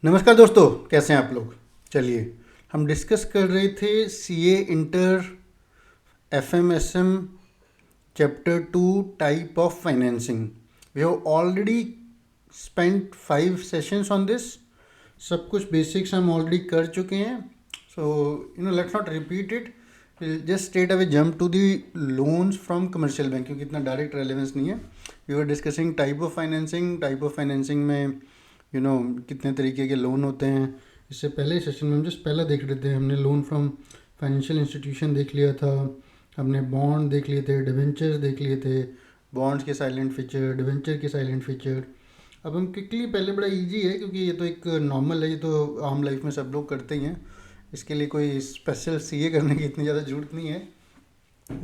नमस्कार दोस्तों, कैसे हैं आप लोग। चलिए, हम डिस्कस कर रहे थे CA inter FMSM chapter 2 type of financing. We have already spent 5 sessions on this. सब कुछ बेसिक्स हम ऑलरेडी कर चुके हैं, so let's not repeat it. Just straight away jump to the loans from commercial bank, क्योंकि इतना direct relevance नहीं है। We were discussing type of financing में कितने तरीके के लोन होते हैं। इससे पहले सेशन में हम जस्ट पहला देख रहे थे, हमने लोन फ्रॉम फाइनेंशियल इंस्टीट्यूशन देख लिया था, हमने बॉन्ड देख लिए थे, डिवेंचर्स देख लिए थे, बॉन्ड्स के साइलेंट फीचर, डिवेंचर के साइलेंट फीचर। अब हम क्विकली, पहले बड़ा इजी है क्योंकि ये तो एक नॉर्मल है, ये तो आम लाइफ में सब लोग करते ही हैं। इसके लिए कोई स्पेशल सीए करने की इतनी ज़्यादा ज़रूरत नहीं है,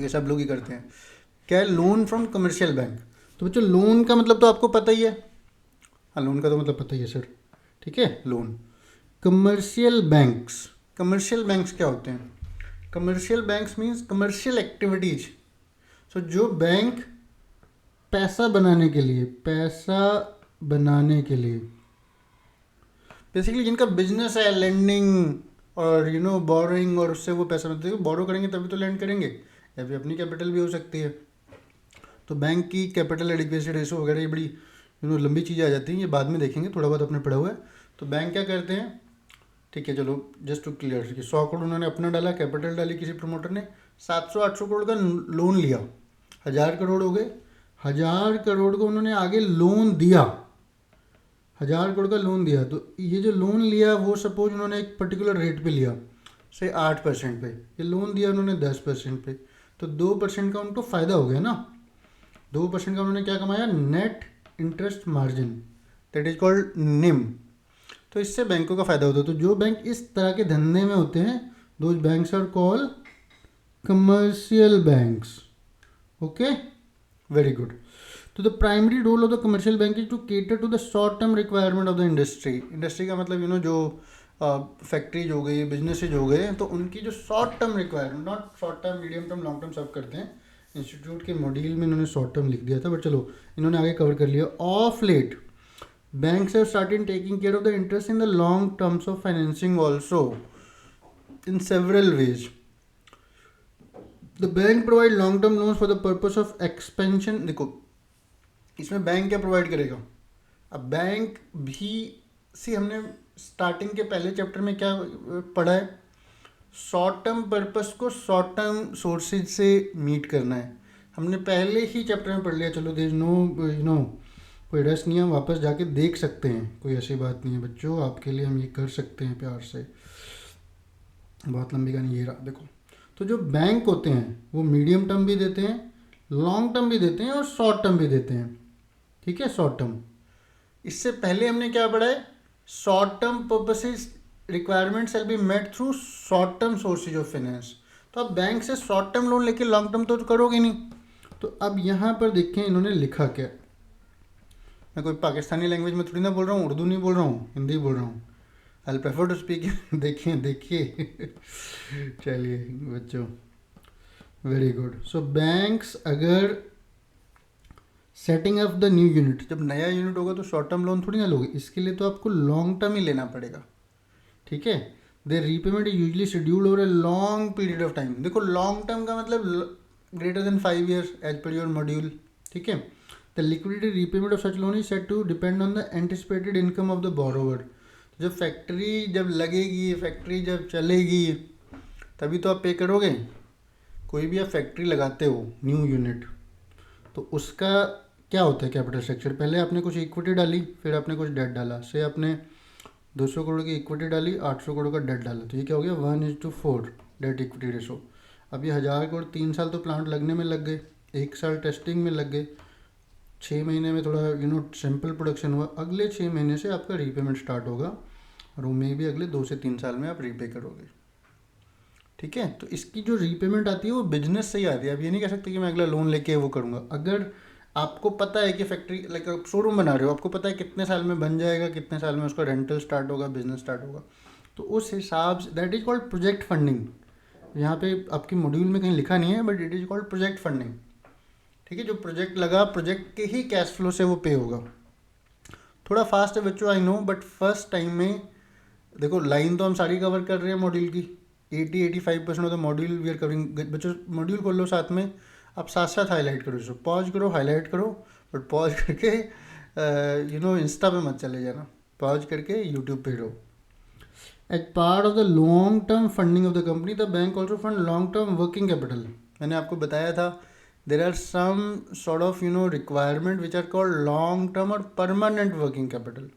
ये सब लोग ही करते हैं। क्या है लोन फ्रॉम कमर्शियल बैंक? तो बच्चों, लोन का मतलब तो आपको पता ही है। हाँ, लोन का तो मतलब पता ही है सर, ठीक है। लोन, कमर्शियल बैंक्स क्या होते हैं? Commercial banks means commercial activities. So जो बैंक पैसा बनाने के लिए बेसिकली जिनका बिजनेस है लेंडिंग और बोरोइंग, और उससे वो पैसा मतलब बोरो करेंगे तभी तो लैंड करेंगे, या फिर अपनी कैपिटल भी हो सकती है। तो बैंक की कैपिटल एडिक्वेसी रेशो वगैरह ये बड़ी लंबी चीज़ें आ जाती हैं, ये बाद में देखेंगे, थोड़ा बहुत अपने पढ़ा हुआ है। तो बैंक क्या करते हैं, ठीक है, चलो जस्ट टू क्लियर, 100 करोड़ उन्होंने अपना डाला, कैपिटल डाली किसी प्रमोटर ने, 700-800 करोड़ का लोन लिया, 1000 करोड़ हो गए। 1000 करोड़ को उन्होंने आगे लोन दिया, 1000 करोड़ का लोन दिया। तो ये जो लोन लिया वो सपोज उन्होंने एक पर्टिकुलर रेट पे लिया, से 8% पे। ये लोन दिया उन्होंने 10% पे, तो 2% का उनको फ़ायदा हो गया ना। 2% का उन्होंने क्या कमाया? Net interest margin, that is called निम। तो इससे बैंकों का फ़ायदा होता है। तो जो बैंक इस तरह के धंधे में होते हैं, those banks are called commercial banks. Okay, very good. तो the primary role of the commercial bank is to cater to the short term requirement of the industry का मतलब जो फैक्ट्रीज हो गई, बिजनेसेज हो गए, तो उनकी जो short term requirement, not short term, medium term, long term सब करते हैं। इंस्टीट्यूट के मॉड्यूल में इन्होंने शॉर्ट टर्म लिख दिया था, बट चलो इन्होंने आगे कवर कर लिया। Of late banks have started taking care of the interest in the long terms of financing also in several ways. The bank provide long term loans for the purpose of expansion. देखो इसमें bank क्या provide करेगा? अब bank भी हमने starting के पहले chapter में क्या पढ़ा है? शॉर्ट टर्म पर्पस को शॉर्ट टर्म सोर्सेज से मीट करना है, हमने पहले ही चैप्टर में पढ़ लिया। चलो देयर इज नो कोई रस नहीं है, हम वापस जाके देख सकते हैं, कोई ऐसी बात नहीं है बच्चों, आपके लिए हम ये कर सकते हैं प्यार से। बहुत लंबी कहानी ये रहा, देखो। तो जो बैंक होते हैं वो मीडियम टर्म भी देते हैं, लॉन्ग टर्म भी देते हैं और शॉर्ट टर्म भी देते हैं, ठीक है। शॉर्ट टर्म, इससे पहले हमने क्या पढ़ा है? Short term purposes requirement shall be met through short term sources of finance. तो अब बैंक से शॉर्ट टर्म लोन लेके लॉन्ग टर्म तो करोगे नहीं। तो अब यहाँ पर देखें इन्होंने लिखा क्या। मैं कोई पाकिस्तानी लैंग्वेज में थोड़ी ना बोल रहा हूँ, उर्दू नहीं बोल रहा हूँ, हिंदी बोल रहा हूँ। I prefer to speak. देखिए चलिए बच्चों, वेरी गुड। सो बैंक्स अगर setting up the new unit, जब नया यूनिट होगा तो शॉर्ट टर्म लोन थोड़ी ना लोगे, इसके लिए तो आपको लॉन्ग टर्म ही लेना पड़ेगा, ठीक है। Their repayment is usually scheduled over a long period of time. देखो लॉन्ग टर्म का मतलब greater than 5 years as per your module, ठीक है। The liquidity repayment of such loan is said to depend on the anticipated income of the borrower. जब factory जब लगेगी, factory जब चलेगी, तभी तो आप पे करोगे। कोई भी आप फैक्ट्री लगाते हो न्यू यूनिट, तो उसका क्या होता है कैपिटल स्ट्रक्चर? पहले आपने कुछ इक्विटी डाली, फिर आपने कुछ डेट डाला। से आपने 200 करोड़ की इक्विटी डाली, 800 करोड़ का डेट डाला, तो ये क्या हो गया? 1:4 डेट इक्विटी रेशो। अब ये 1000 करोड़ 3 साल तो प्लांट लगने में लग गए, 1 साल टेस्टिंग में लग गए, 6 महीने में थोड़ा सैंपल प्रोडक्शन हुआ, अगले 6 महीने से आपका रीपेमेंट स्टार्ट होगा, और वो में भी अगले 2 से 3 साल में आप रीपे करोगे, ठीक है। तो इसकी जो रीपेमेंट आती है वो बिजनेस से ही आती है। आप ये नहीं कह सकते कि मैं अगला लोन लेके वो करूँगा। अगर आपको पता है कि फैक्ट्री लाइक आप शोरूम बना रहे हो, आपको पता है कितने साल में बन जाएगा, कितने साल में उसका रेंटल स्टार्ट होगा, बिजनेस स्टार्ट होगा, तो उस हिसाब say that is called project funding. यहाँ पे आपकी मॉड्यूल में कहीं लिखा नहीं है, but it is called project funding, ठीक है। जो प्रोजेक्ट लगा, प्रोजेक्ट के ही कैश फ्लो से वो पे होगा। थोड़ा फास्ट है बच्चों I know, but first time में देखो लाइन तो हम सारी कवर कर रहे हैं मॉड्यूल की, 80-85% of the module we are covering. बच्चों मॉड्यूल खोल लो साथ में, आप साथ साथ हाईलाइट करो, इसको पॉज करो हाईलाइट करो, बट पॉज करके इंस्टा पे मत चले जाना, पॉज करके यूट्यूब पे रहो। As part of the long term funding of the company the bank also fund long term working capital. मैंने आपको बताया था there are some sort of requirement which are called long term और permanent working capital.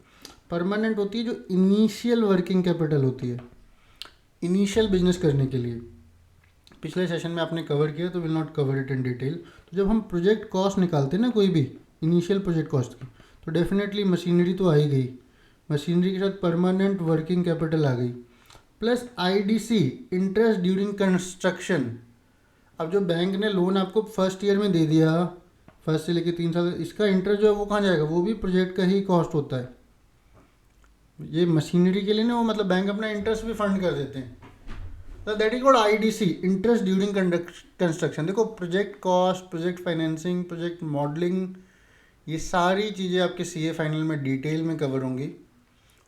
Permanent होती है जो initial working capital होती है, इनिशियल बिजनेस करने के लिए। पिछले सेशन में आपने कवर किया तो will not cover it in detail. तो जब हम प्रोजेक्ट कॉस्ट निकालते हैं ना कोई भी इनिशियल प्रोजेक्ट कॉस्ट की, तो डेफिनेटली मशीनरी तो आ ही गई, मशीनरी के साथ परमानेंट वर्किंग कैपिटल आ गई, plus IDC interest during construction. अब जो बैंक ने लोन आपको फर्स्ट ईयर में दे दिया, फर्स्ट से लेके 3 साल, इसका इंटरेस्ट जो है वो कहाँ जाएगा, वो भी प्रोजेक्ट का ही कॉस्ट होता है। ये मशीनरी के लिए ना, वो मतलब बैंक अपना इंटरेस्ट भी फंड कर देते हैं, तो that is called IDC interest during construction. देखो project cost, project financing, project modelling, ये सारी चीज़ें आपके सीए फाइनल में डिटेल में कवर होंगी,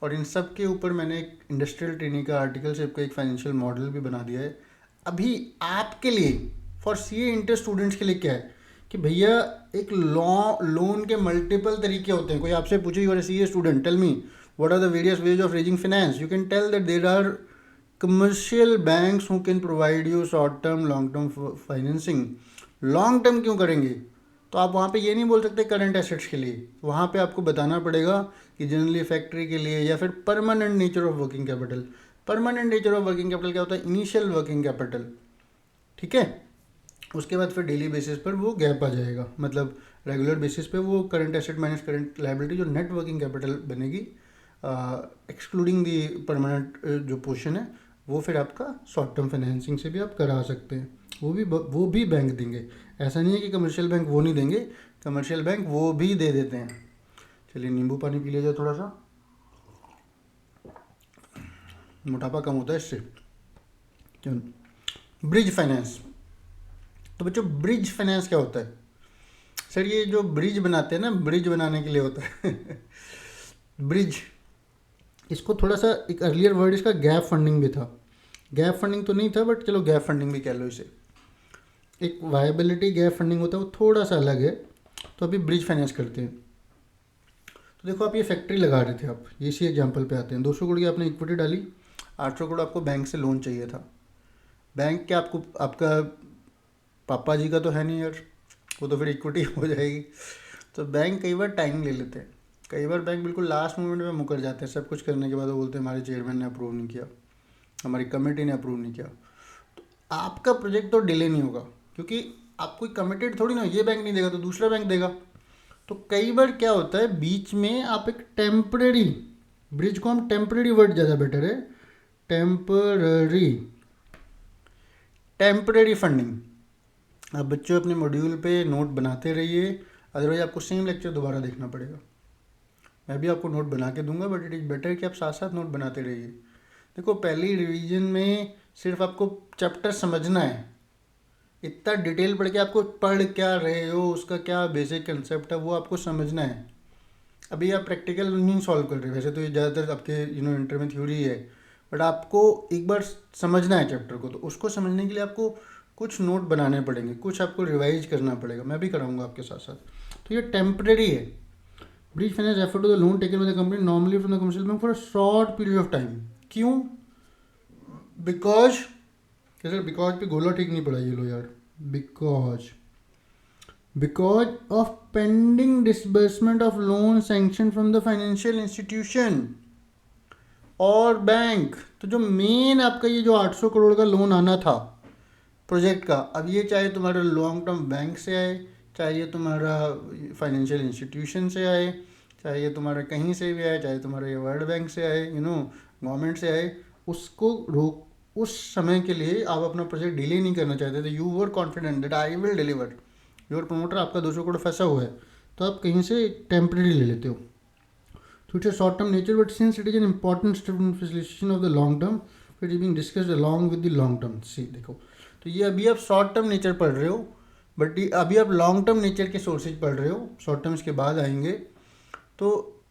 और इन सब के ऊपर मैंने एक इंडस्ट्रियल ट्रेनिंग का आर्टिकलशिप का एक फाइनेंशियल मॉडल भी बना दिया है। अभी आपके लिए फॉर सीए इंटर स्टूडेंट्स के लिए क्या है कि भैया एक लोन के मल्टीपल तरीके होते हैं। कोई आपसे पूछे you are a CA student, tell me what are the various ways of raising finance, you can tell that there are commercial banks who can provide you short term long term financing. Long term क्यों करेंगे, तो आप वहाँ पे ये नहीं बोल सकते करंट एसेट्स के लिए, वहाँ पे आपको बताना पड़ेगा कि जनरली फैक्ट्री के लिए, या फिर permanent nature of working capital. Permanent nature of working capital क्या होता है, इनिशियल वर्किंग कैपिटल, ठीक है। उसके बाद फिर डेली बेसिस पर वो गैप आ जाएगा, मतलब रेगुलर बेसिस पे वो current asset minus current liability जो नेट वर्किंग कैपिटल बनेगी, एक्सक्लूडिंग दी परमानेंट जो पोर्शन है, वो फिर आपका शॉर्ट टर्म फाइनेंसिंग से भी आप करा सकते हैं। वो भी बैंक देंगे, ऐसा नहीं है कि कमर्शियल बैंक वो नहीं देंगे, कमर्शियल बैंक वो भी दे देते हैं। चलिए नींबू पानी पी लीजिए, थोड़ा सा मोटापा कम होता है इससे। ब्रिज फाइनेंस, तो बच्चों ब्रिज फाइनेंस क्या होता है सर, ये जो ब्रिज बनाते हैं ना, ब्रिज बनाने के लिए होता है ब्रिज, इसको थोड़ा सा एक अर्लियर वर्ड इसका गैप फंडिंग भी था, गैप फंडिंग तो नहीं था बट चलो गैप फंडिंग भी कह लो इसे। एक वायबिलिटी गैप फंडिंग होता है, वो थोड़ा सा अलग है, तो अभी ब्रिज फाइनेंस करते हैं। तो देखो आप ये फैक्ट्री लगा रहे थे, आप ये इसी एग्जांपल पे आते हैं, 200 करोड़ की आपने इक्विटी डाली, 800 करोड़ आपको बैंक से लोन चाहिए था। बैंक क्या आपको, आपका पापा जी का तो है नहीं यार, वो तो फिर इक्विटी हो जाएगी। तो बैंक कई बार टाइम ले लेते हैं, कई बार बैंक बिल्कुल लास्ट मोमेंट में मुकर जाते हैं, सब कुछ करने के बाद वो बोलते हैं हमारे चेयरमैन ने अप्रूव नहीं किया, हमारी कमेटी ने अप्रूव नहीं किया। तो आपका प्रोजेक्ट तो डिले नहीं होगा, क्योंकि आप कोई कमिटेड थोड़ी ना, ये बैंक नहीं देगा तो दूसरा बैंक देगा। तो कई बार क्या होता है बीच में आप एक टेम्परेरी, ब्रिज को हम टेम्परेरी वर्ड ज़्यादा बेटर है, टेम्परेरी फंडिंग। अब बच्चों अपने मॉड्यूल पे नोट बनाते रहिए, अदरवाइज आपको सेम लेक्चर दोबारा देखना पड़ेगा। मैं भी आपको नोट बना के दूंगा, बट इट इज़ बेटर कि आप साथ साथ नोट बनाते रहिए। देखो पहली रिवीजन में सिर्फ आपको चैप्टर समझना है, इतना डिटेल पढ़ के आपको पढ़ क्या रहे हो, उसका क्या बेसिक कंसेप्ट है वो आपको समझना है। अभी आप प्रैक्टिकल नहीं सॉल्व कर रहे, वैसे तो ये ज़्यादातर आपके इंटर में थ्योरी है, बट आपको एक बार समझना है चैप्टर को, तो उसको समझने के लिए आपको कुछ नोट बनाने पड़ेंगे, कुछ आपको रिवाइज करना पड़ेगा, मैं भी कराऊंगा आपके साथ साथ। तो ये टेम्परेरी है। Bridge finance refer to the loan taken by the company normally from the commercial bank for a short period of time. क्यों? बिकॉज कैसे, बिकॉज पे गोला ठीक नहीं पड़ा ये लो यार, because of pending disbursement of loan sanction from the financial institution और बैंक। तो जो मेन आपका ये जो 800 करोड़ का लोन आना था प्रोजेक्ट का, अब ये चाहे तुम्हारा लॉन्ग टर्म बैंक से आए, चाहे ये तुम्हारा फाइनेंशियल इंस्टीट्यूशन से आए, चाहे ये तुम्हारा कहीं से भी आए, चाहे तुम्हारा ये वर्ल्ड बैंक से आए, गवर्नमेंट से आए, उसको रोक, उस समय के लिए आप अपना प्रोजेक्ट डिले नहीं करना चाहते थे। You were confident that I will deliver, your promoter आपका 200 करोड़ फंसा हुआ है, तो आप कहीं से टेम्परेरी ले लेते हो। तो it's short term nature, but since it is an important step in facilitation of the long term, it is being discussed along with the long term. See देखो, तो ये अभी आप शॉर्ट टर्म नेचर पढ़ रहे हो, बट अभी आप लॉन्ग टर्म नेचर के सोर्सेज पढ़ रहे हो, शॉर्ट टर्म इसके बाद आएंगे। तो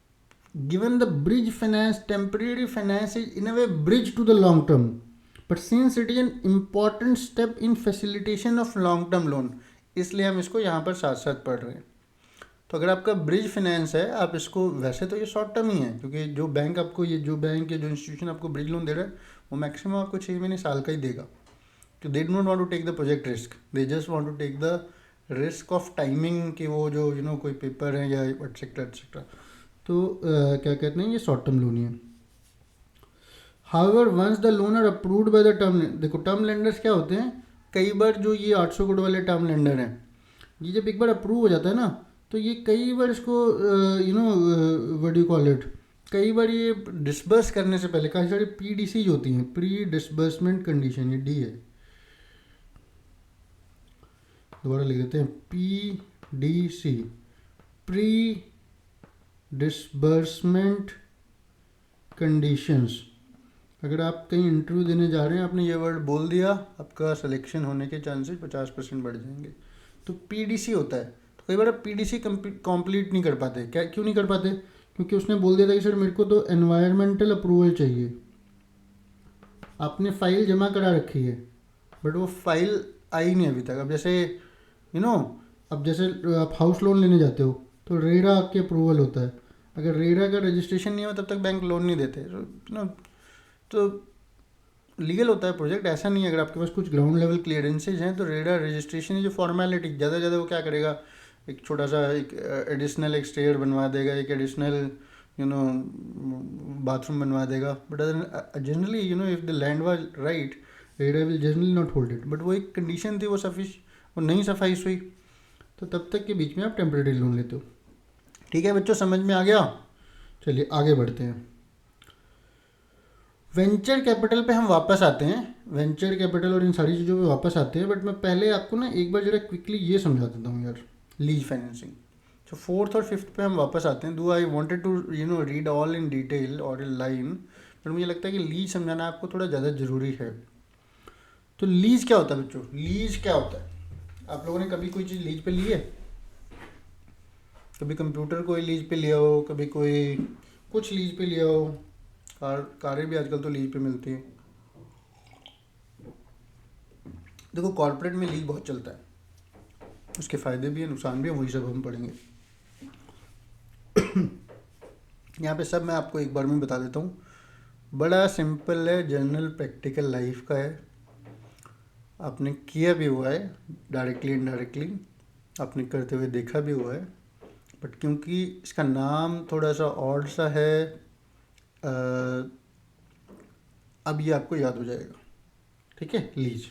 given the bridge finance, temporary finance is in a way bridge to the long term, but since it is an important step in facilitation of long term loan, इसलिए हम इसको यहाँ पर साथ साथ पढ़ रहे हैं। तो अगर आपका ब्रिज फाइनेंस है, आप इसको, वैसे तो ये शॉर्ट टर्म ही है, क्योंकि जो बैंक आपको, ये जो बैंक या जो इंस्टीट्यूशन आपको ब्रिज लोन दे रहा है वो मैक्सिमम आपको 6 महीने साल का ही देगा। तो they do not want to take the project risk, they just want to take the risk of timing कि वो जो कोई पेपर है या एटसेट्रा एटसेट्रा। तो क्या कहते हैं, ये शॉर्ट टर्म लोन ही है। However once the loan are approved by the term, देखो टर्म लेंडर्स क्या होते हैं, कई बार जो ये 800 करोड़ वाले टर्म लेंडर हैं, ये जब एक बार अप्रूव हो जाता है ना, तो ये कई बार इसको व्हाट यू कॉल इट, कई बार ये डिसबर्स करने से पहले काफ़ी सारी PDC होती हैं, प्री डिसबर्समेंट कंडीशन, ये डी है, दोबारा लिख देते हैं, PDC, प्री डिसबर्समेंट कंडीशंस। अगर आप कहीं इंटरव्यू देने जा रहे हैं, आपने ये वर्ड बोल दिया, आपका सिलेक्शन होने के चांसेस 50% बढ़ जाएंगे। तो PDC होता है। तो कई बार आप PDC कंप्लीट नहीं कर पाते। क्या, क्यों नहीं कर पाते? क्योंकि उसने बोल दिया था कि सर मेरे को तो एनवायरमेंटल अप्रूवल चाहिए, आपने फाइल जमा करा रखी है बट वो फाइल आई नहीं अभी तक। अब जैसे अब जैसे आप हाउस लोन लेने जाते हो तो रेरा आपके अप्रूवल होता है, अगर रेरा का रजिस्ट्रेशन नहीं हो तब तक बैंक लोन नहीं देते। तो लीगल होता है प्रोजेक्ट, ऐसा नहीं है। अगर आपके पास कुछ ग्राउंड लेवल क्लियरेंसेज हैं तो रेरा रजिस्ट्रेशन है जो फॉर्मेलिटी, ज़्यादा से ज़्यादा वो क्या करेगा, एक छोटा सा एक एडिशनल एक स्टेयर बनवा देगा, एक एडिशनल बाथरूम बनवा देगा। But generally if the land was right, RERA will generally not hold it. But वो एक कंडीशन थी, वो नहीं सफाइस हुई, तो तब तक के बीच में आप टेम्परेरी लोन लेते हो। ठीक है बच्चों, समझ में आ गया? चलिए आगे बढ़ते हैं। वेंचर कैपिटल पे हम वापस आते हैं, वेंचर कैपिटल और इन सारी चीज़ों पे वापस आते हैं। बट मैं पहले आपको ना एक बार जरा क्विकली ये समझा देता हूँ यार, लीज फाइनेंसिंग। तो 4th और 5th पे हम वापस आते हैं। Though I wanted to read all in detail और इन लाइन, पर मुझे लगता है कि लीज समझाना आपको थोड़ा ज़्यादा ज़रूरी है। तो लीज क्या होता है बच्चों? लीज क्या होता है? आप लोगों ने कभी कोई चीज़ लीज पे ली है? कभी कंप्यूटर कोई लीज पे लिया हो, कभी कोई कुछ लीज पे लिया हो, कारें भी आजकल तो लीज पे मिलती हैं। देखो कॉर्पोरेट में लीज बहुत चलता है, उसके फ़ायदे भी हैं, नुकसान भी हैं, वही सब हम पढ़ेंगे। यहाँ पे सब मैं आपको एक बार में बता देता हूँ। बड़ा सिंपल है, जनरल प्रैक्टिकल लाइफ का है, आपने किया भी हुआ है डायरेक्टली इनडायरेक्टली, आपने करते हुए देखा भी हुआ है। बट क्योंकि इसका नाम थोड़ा सा ऑड सा है, अब ये आपको याद हो जाएगा। ठीक है, lease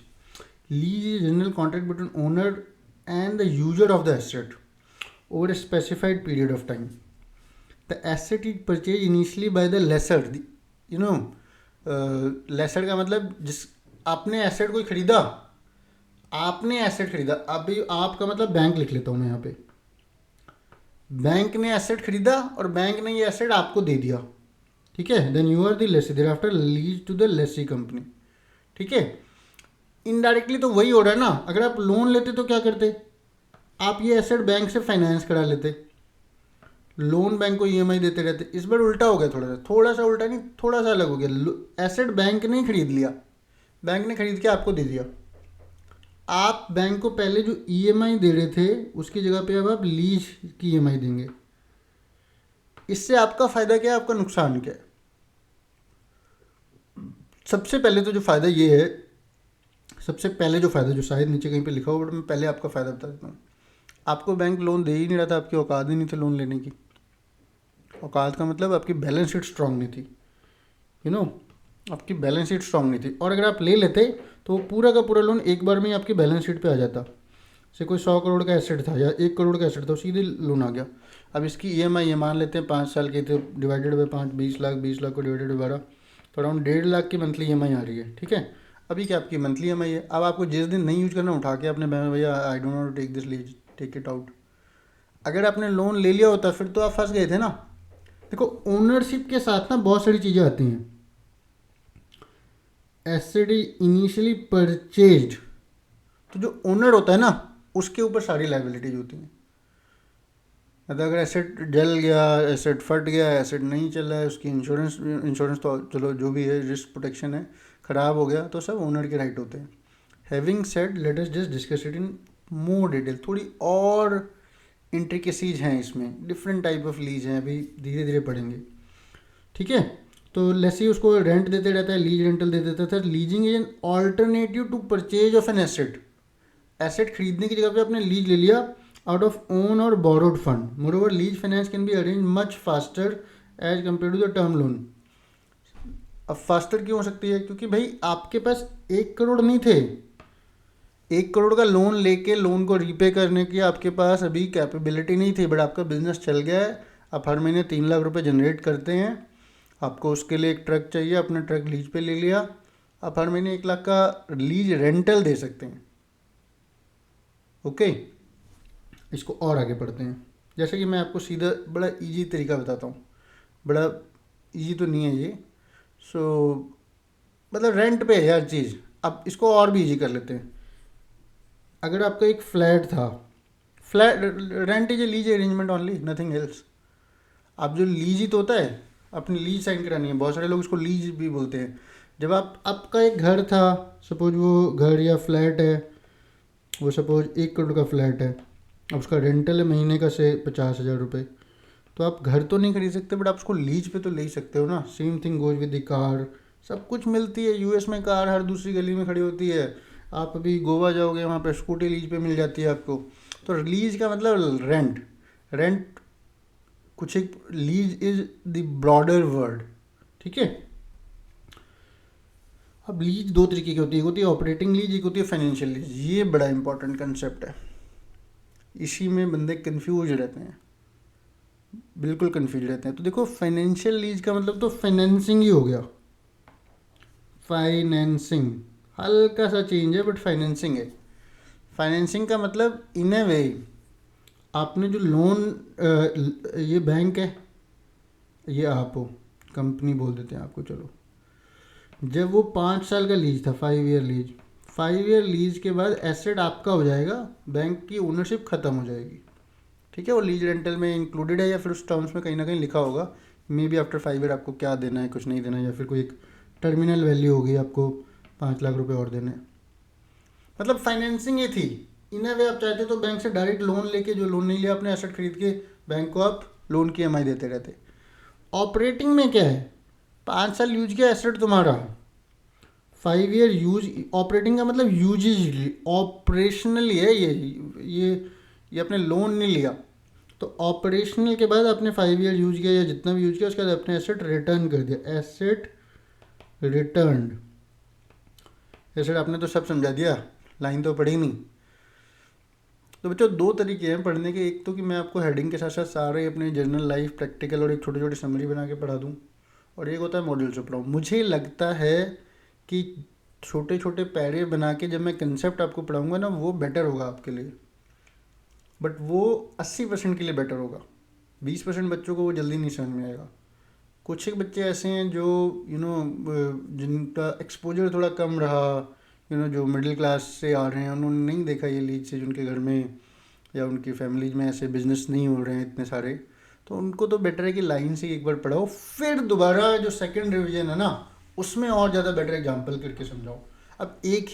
is general contract between owner and the user of the asset over a specified period of time. The asset is purchase initially by the lessor. Lessor का मतलब जिस आपने एसेट कोई खरीदा, आपने एसेट खरीदा, अभी आपका मतलब बैंक लिख लेता हूँ मैं यहाँ पे, बैंक ने एसेट खरीदा और बैंक ने ये एसेट आपको दे दिया। ठीक है, then you are the lessee, thereafter lease to the lessee company. ठीक है, इनडायरेक्टली तो वही हो रहा है ना। अगर आप लोन लेते तो क्या करते, आप ये एसेट बैंक से फाइनेंस करा लेते, लोन बैंक को EMI देते रहते। इस बार उल्टा हो गया, थोड़ा सा उल्टा नहीं, थोड़ा सा अलग हो गया। एसेट बैंक ने खरीद लिया, बैंक ने खरीद के आपको दे दिया। आप बैंक को पहले जो EMI दे रहे थे उसकी जगह पे अब आप लीज की EMI देंगे। इससे आपका फ़ायदा क्या है, आपका नुकसान क्या है? सबसे पहले तो जो फ़ायदा ये है, सबसे पहले जो फ़ायदा जो शायद नीचे कहीं पे लिखा हो, बट मैं पहले आपका फ़ायदा बता देता हूँ। आपको बैंक लोन दे ही नहीं रहा था, आपकी औकात ही नहीं थी लोन लेने की। औकात का मतलब आपकी बैलेंस शीट स्ट्रांग नहीं थी, आपकी बैलेंस शीट स्ट्रांग नहीं थी। और अगर आप ले लेते तो पूरा का पूरा लोन एक बार में ही आपकी बैलेंस शीट पे आ जाता। से कोई 100 करोड़ का एसेट था या 1 करोड़ का एसेट था, सीधे लोन आ गया। अब इसकी EMI ये मान लेते हैं 5 साल की, तो डिवाइडेड बाई 5, 20 लाख, 20 लाख को डिवाइडेड बाई 12, तो अराउंड 1.5 लाख की मंथली EMI आ रही है। ठीक है, अभी क्या आपकी मंथली EMI है। अब आपको जिस दिन नहीं यूज करना, उठा के अपने भैया I don't want to take this lease, take it out. अगर आपने लोन ले लिया होता फिर तो आप फंस गए थे ना। देखो ओनरशिप के साथ ना बहुत सारी चीज़ें आती हैं। एसेट इनिशियली परचेज्ड, तो जो ओनर होता है ना उसके ऊपर सारी लाइबिलिटीज होती हैं। मतलब अगर एसेट जल गया, एसेट फट गया, एसेट नहीं चल रहा है, उसकी इंश्योरेंस तो चलो जो भी है रिस्क प्रोटेक्शन है, ख़राब हो गया तो सब ओनर के राइट होते हैं। Having said let us just discuss it in more detail. थोड़ी और इंट्रिकेसीज हैं इसमें, डिफरेंट टाइप ऑफ लीज हैं, अभी धीरे धीरे पढ़ेंगे। ठीक है, तो लेसी उसको रेंट देते रहता है, लीज रेंटल दे देता था। Leasing is an alternative to purchase of an asset. Asset खरीदने की जगह पे आपने लीज ले लिया आउट ऑफ ओन और borrowed fund. Moreover lease finance can be arrange much faster as compare to the term loan. अब फास्टर क्यों हो सकती है? क्योंकि भाई आपके पास 1 करोड़ नहीं थे, 1 करोड़ का लोन लेके लोन को रीपे करने की आपके पास अभी कैपेबिलिटी नहीं थी, बट आपका बिजनेस चल गया है, आप हर महीने 3 लाख रुपए जनरेट करते हैं, आपको उसके लिए एक ट्रक चाहिए, आपने ट्रक लीज पे ले लिया, आप हर महीने 1 लाख का लीज रेंटल दे सकते हैं। ओके, इसको और आगे पढ़ते हैं। जैसे कि मैं आपको सीधा बड़ा इजी तरीका बताता हूँ, बड़ा इजी तो नहीं है ये, सो मतलब रेंट पे है हर चीज़। अब इसको और भी इजी कर लेते हैं। अगर आपका एक फ्लैट था, flat rent is a lease arrangement only, nothing else. आप जो लीज ही तो होता है, अपनी लीज साइन करानी है, बहुत सारे लोग इसको लीज भी बोलते हैं। जब आपका एक घर था, सपोज वो घर या फ्लैट है, वो सपोज 1 करोड़ का फ्लैट है, अब उसका रेंटल है महीने का से 50,000 रुपये, तो आप घर तो नहीं खरीद सकते, बट आप उसको लीज पे तो ले ही सकते हो ना। Same thing goes with the car, सब कुछ मिलती है। यूएस में कार हर दूसरी गली में खड़ी होती है। आप अभी गोवा जाओगे, वहाँ पे स्कूटी लीज पे मिल जाती है आपको। तो लीज का मतलब रेंट, रेंट कुछ एक, lease is the broader word. ठीक है, अब लीज दो तरीके की होती है, एक होती है ऑपरेटिंग लीज, एक होती है फाइनेंशियल लीज। ये बड़ा इंपॉर्टेंट कंसेप्ट है, इसी में बंदे कंफ्यूज रहते हैं, बिल्कुल कंफ्यूज रहते हैं। तो देखो, फाइनेंशियल लीज का मतलब तो फाइनेंसिंग ही हो गया, फाइनेंसिंग, हल्का सा चेंज है बट फाइनेंसिंग है। फाइनेंसिंग का मतलब इन ए वे, आपने जो लोन, ये बैंक है, ये आप हो, कंपनी बोल देते हैं आपको, चलो। जब वो 5 साल का लीज था, 5 ईयर लीज, 5 ईयर लीज के बाद एसेट आपका हो जाएगा, बैंक की ओनरशिप ख़त्म हो जाएगी। ठीक है, वो लीज रेंटल में इंक्लूडेड है या फिर उस टर्म्स में कहीं ना कहीं लिखा होगा, मे बी आफ्टर 5 ईयर आपको क्या देना है, कुछ नहीं देना है, या फिर कोई एक टर्मिनल वैल्यू होगी, आपको 5 लाख रुपए और देने। मतलब फाइनेंसिंग ये थी। इन वे आप चाहते तो बैंक से डायरेक्ट लोन लेके, जो लोन नहीं लिया आपने, एसेट खरीद के बैंक को आप लोन की EMI देते रहते। ऑपरेटिंग में क्या है, 5 साल यूज किया एसेट तुम्हारा, 5 ईयर यूज। ऑपरेटिंग का मतलब यूजेज, ऑपरेशनली है ये आपने लोन नहीं लिया, तो ऑपरेशनल के बाद आपने 5 ईयर यूज किया या जितना भी यूज किया, उसके बाद अपने एसेट रिटर्न कर दिया, एसेट रिटर्न। एसेट आपने तो सब समझा दिया, लाइन तो पढ़ी नहीं। तो बच्चों, दो तरीके हैं पढ़ने के, एक तो कि मैं आपको हेडिंग के साथ साथ सारे अपने जर्नल लाइफ, प्रैक्टिकल और एक छोटी छोटी समरी बना के पढ़ा दूँ, और एक होता है मॉड्यूल से पढ़ाऊँ। मुझे लगता है कि छोटे छोटे पैरे बना के जब मैं कंसेप्ट आपको पढ़ाऊँगा ना, वो बेटर होगा आपके लिए, बट वो 80% के लिए बेटर होगा। 20% बच्चों को वो जल्दी नहीं समझ में आएगा। कुछ एक बच्चे ऐसे हैं जो जिनका एक्सपोजर थोड़ा कम रहा, जो मिडिल क्लास से आ रहे हैं, उन्होंने नहीं देखा ये लीज से, जिनके घर में या उनकी फैमिलीज में ऐसे बिजनेस नहीं हो रहे हैं इतने सारे, तो उनको तो बेटर है कि लाइन से एक बार पढ़ाओ, फिर दोबारा जो सेकंड रिवीजन है ना, उसमें और ज़्यादा बेटर एग्जाम्पल करके समझाओ। अब एक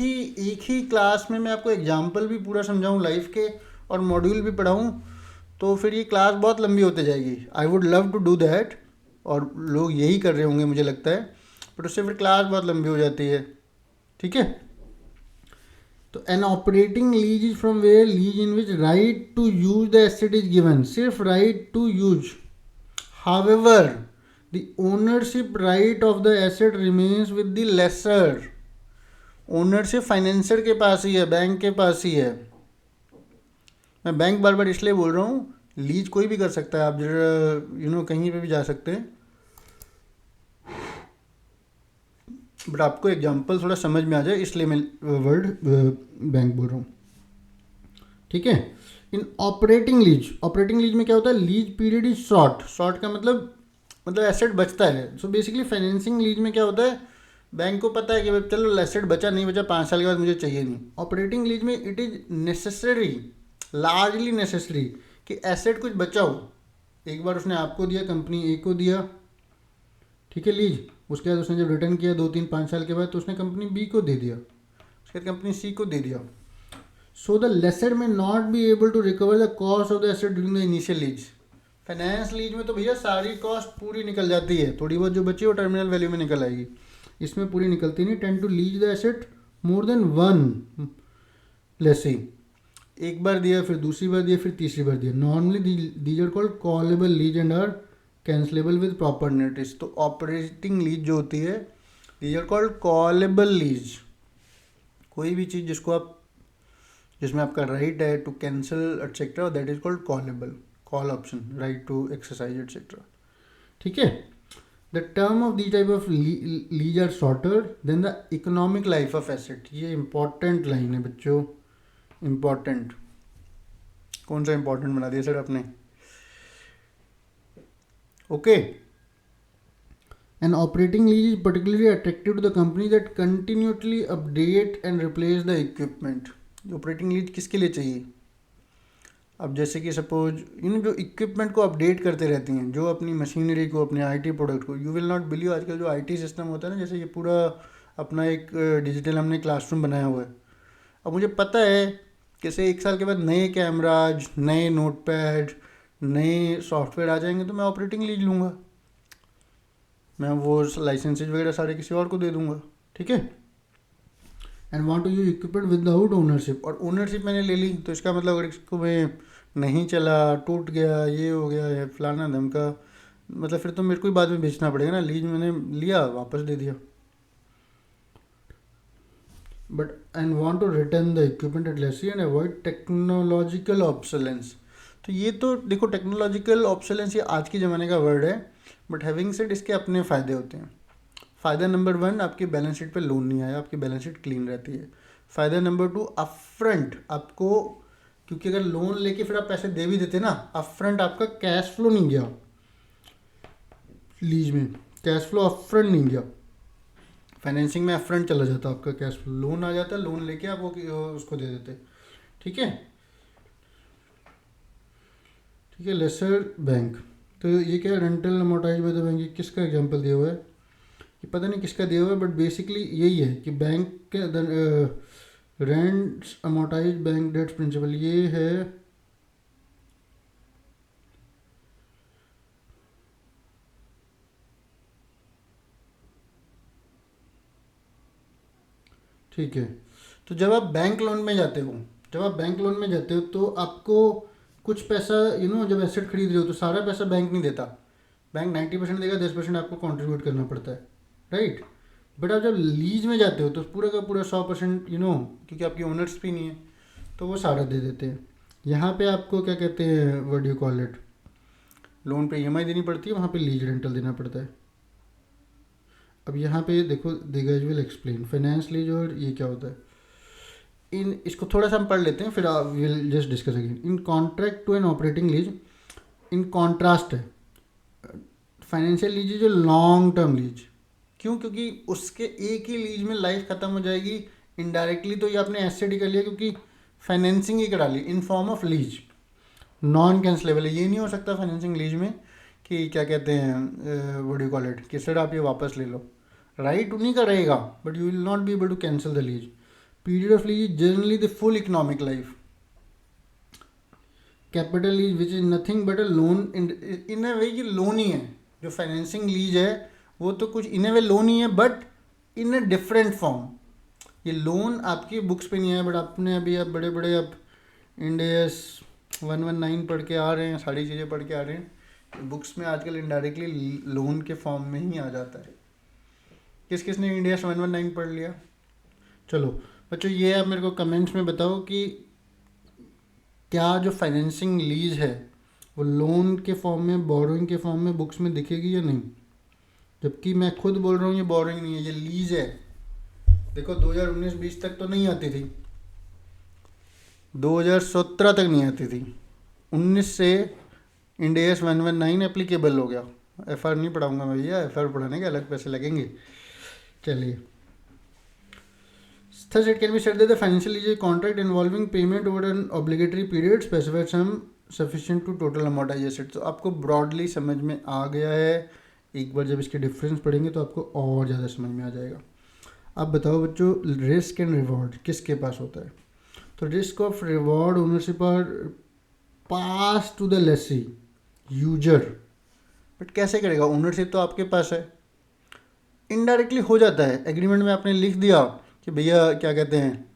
ही क्लास में मैं आपको एग्जाम्पल भी पूरा समझाऊँ लाइफ के और मॉड्यूल भी पढ़ाऊँ, तो फिर ये क्लास बहुत लंबी होते जाएगी। I would love to do that, और लोग यही कर रहे होंगे मुझे लगता है, बट उससे फिर क्लास बहुत लंबी हो जाती है। ठीक है, तो an operating lease is from where lease in which right to use the asset is given, सिर्फ right to use. However the ownership right of the asset remains with the lessor. Ownership financer के पास ही है, bank के पास ही है। मैं bank बार बार इसलिए बोल रहा हूँ, लीज कोई भी कर सकता है, आप जरा कहीं पे भी जा सकते हैं, बट आपको एग्जांपल थोड़ा समझ में आ जाए इसलिए मैं वर्ड बैंक बोल रहा हूँ। ठीक है, इन ऑपरेटिंग लीज में क्या होता है, lease period is short. Short का मतलब एसेट बचता है। सो बेसिकली फाइनेंसिंग लीज में क्या होता है, बैंक को पता है कि चलो एसेट बचा नहीं बचा, 5 साल के बाद मुझे चाहिए नहीं। ऑपरेटिंग लीज में it is necessary, largely necessary, कि एसेट कुछ बचा हो, एक बार उसने आपको दिया, कंपनी ए को दिया, ठीक है, लीज, उसके बाद उसने जब रिटर्न किया 2 3 5 साल के बाद तो उसने कंपनी बी को दे दिया, उसके बाद कंपनी सी को दे दिया। So the lessor may not be able to recover the cost of the asset during the initial lease. Finance lease में तो भैया सारी कॉस्ट पूरी निकल जाती है, थोड़ी बहुत जो बची वो टर्मिनल वैल्यू में निकल आएगी, इसमें पूरी निकलती नहीं। Tend to lease the asset more than one lessee, एक बार दिया, फिर दूसरी बार दिया, फिर तीसरी बार दिया। Normally these are called callable lease and are cancellable with proper notice. तो ऑपरेटिंग लीज जो होती है, these are called callable lease. कोई भी चीज़ जिसमें आपका राइट है to cancel etcetera, that is called callable, call option, right to exercise etcetera, ठीक है। The term of the type of lease are shorter than the economic life of asset. ये important line है बच्चों, important. कौन सा important बना दिया sir आपने? Okay. An operating lease is particularly attractive to the company that continually update and replace the equipment. Operating lease किसके लिए चाहिए? अब जैसे कि सपोज जो इक्विपमेंट को अपडेट करते रहती हैं, जो अपनी मशीनरी को, अपने आईटी प्रोडक्ट को, यू विल नॉट बिलीव आजकल जो आईटी सिस्टम होता है ना, जैसे ये पूरा अपना एक डिजिटल हमने क्लासरूम बनाया हुआ है। अब मुझे पता है कैसे 1 साल के बाद नए कैमराज, नए नोटपैड, नए सॉफ्टवेयर आ जाएंगे, तो मैं ऑपरेटिंग लीज लूँगा, मैं वो लाइसेंसेज वगैरह सारे किसी और को दे दूंगा, ठीक है। And want to use equipment without ownership, और ओनरशिप मैंने ले ली तो इसका मतलब अगर इसको मैं नहीं चला, टूट गया, ये हो गया है फलाना धमका, मतलब फिर तो मेरे को ही बाद में बेचना पड़ेगा ना। लीज मैंने लिया, वापस दे दिया। But and want to return the equipment at lessee and avoid technological obsolescence. तो ये तो देखो, टेक्नोलॉजिकल ऑब्सोलेंस ये आज के ज़माने का वर्ड है, बट हैविंग सेड इसके अपने फ़ायदे होते हैं। फ़ायदा नंबर 1, आपकी बैलेंस शीट पे लोन नहीं आया, आपकी बैलेंस शीट क्लीन रहती है। फ़ायदा नंबर 2, अपफ्रंट आपको, क्योंकि अगर लोन लेके फिर आप पैसे दे भी देते ना, अपफ्रंट आपका कैश फ्लो नहीं गया, लीज में कैश फ्लो अपफ्रंट नहीं गया। फाइनेंसिंग में अपफ्रंट चला जाता आपका कैश फ्लो, लोन आ जाता, लोन लेके आप वो उसको दे देते, ठीक है, ठीक है। लेसर बैंक, तो ये क्या है, rental amortise by the bank, ये किसका एग्जांपल दिया हुआ है, ये पता नहीं किसका दिया हुआ है, बट बेसिकली यही है कि बैंक के rents amortize bank debts principal, ये है ठीक है। तो जब आप बैंक लोन में जाते हो, तो आपको कुछ पैसा जब एसेट खरीद रहे हो तो सारा पैसा बैंक नहीं देता, बैंक 90% देगा, 10% आपको कंट्रीब्यूट करना पड़ता है, राइट। बट आप जब लीज में जाते हो तो पूरा का पूरा 100% क्योंकि आपकी ओनर्स भी नहीं है तो वो सारा दे देते हैं। यहाँ पे आपको क्या कहते हैं, what do you call it, loan पे ईएमआई देनी पड़ती है, वहाँ पे लीज रेंटल देना पड़ता है। अब यहाँ पे देखो, the guys will explain finance lease और ये क्या होता है। इसको थोड़ा सा हम पढ़ लेते हैं, फिर will just discuss again. In contract to an operating lease, in contrast है फाइनेंशियल लीज जो लॉन्ग टर्म लीज। क्यों? क्योंकि उसके एक ही लीज में लाइफ खत्म हो जाएगी इनडायरेक्टली, तो ये आपने एसेट ही कर लिया, क्योंकि फाइनेंसिंग ही करा ली in form of lease, non cancellable है। ये नहीं हो सकता फाइनेंसिंग लीज में कि क्या कहते हैं, व्हाट डू कॉल इट, कि सर आप ये वापस ले लो, राइट उन्हीं का रहेगा, but you will not be able to cancel the lease. Period of lease generally the full economic life. Capital lease which is nothing but a loan, in a way ये loan ही है। जो financing lease है वो तो कुछ इन a way loan ही है, but in a different form. ये लोन आपकी बुक्स पे नहीं है, बट आपने अभी आप बड़े बड़े आप इंड AS 119 पढ़ के आ रहे हैं, सारी चीज़ें पढ़ के आ रहे हैं, बुक्स में आजकल इनडायरेक्टली लोन के फॉर्म में ही आ जाता है। किस किस ने इंड AS 119 पढ़ लिया? चलो बच्चों, ये आप मेरे को कमेंट्स में बताओ कि क्या जो फाइनेंसिंग लीज है वो लोन के फॉर्म में, बोरोइंग के फॉर्म में बुक्स में दिखेगी या नहीं। जबकि मैं खुद बोल रहा हूँ ये बोरोइंग नहीं है, ये लीज है। देखो 2019-20 तक तो नहीं आती थी, 2017 तक नहीं आती थी, 19 से इंड AS 119 एप्लीकेबल हो गया। FR नहीं पढ़ाऊँगा मैं भैया, FR पढ़ाने के अलग पैसे लगेंगे। चलिए, thus it can be said that the financial lease is a contract involving payment over an obligatory period specified some sufficient to total amortize asset. तो आपको ब्रॉडली समझ में आ गया है। एक बार जब इसके डिफरेंस पढ़ेंगे तो आपको और ज़्यादा समझ में आ जाएगा। अब बताओ बच्चों, रिस्क एंड रिवॉर्ड किसके पास होता है? तो risk of reward ownership are pass to the lessee user. But कैसे करेगा? ओनरशिप तो आपके पास है, इनडायरेक्टली हो जाता है। एग्रीमेंट में आपने लिख दिया कि भैया क्या कहते हैं,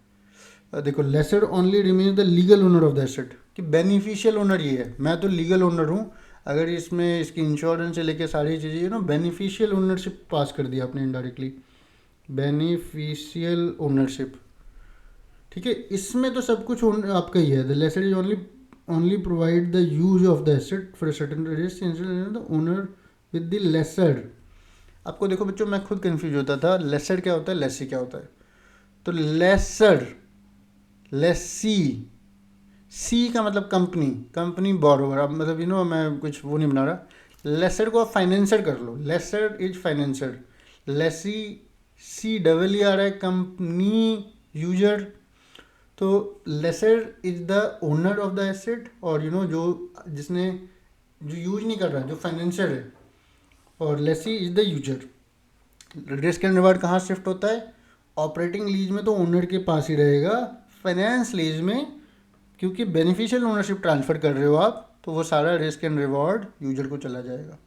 देखो lessor only remains the legal owner of the asset, कि बेनिफिशियल ओनर ये है, मैं तो लीगल ओनर हूँ। अगर इसमें इसकी इंश्योरेंस से लेके सारी चीज़ें ना बेनिफिशियल ओनरशिप पास कर दिया आपने इनडायरेक्टली, बेनिफिशियल ओनरशिप। ठीक है, इसमें तो सब कुछ आपका ही है। The lessor is only provide the use of the asset for certain risk the owner with the lessor. आपको देखो बच्चों, मैं खुद कंफ्यूज होता था, लेसर क्या होता है, लेसी क्या होता है। तो लेसर, लेसी, सी का मतलब कंपनी, कंपनी बोरोवर। अब मतलब मैं कुछ वो नहीं बना रहा। लेसर को आप फाइनेंसर कर लो, lessor is financer. Lessee, C double E आ रहा है, कंपनी, यूजर। तो lessor is the owner of the asset, और जो जिसने जो यूज नहीं कर रहा है, जो फाइनेंसर है, और lessee is the user. Risk and reward कहाँ शिफ्ट होता है? ऑपरेटिंग लीज में तो ओनर के पास ही रहेगा, फाइनेंस लीज में क्योंकि बेनिफिशियल ओनरशिप ट्रांसफ़र कर रहे हो आप, तो वो सारा रिस्क एंड रिवॉर्ड यूजर को चला जाएगा।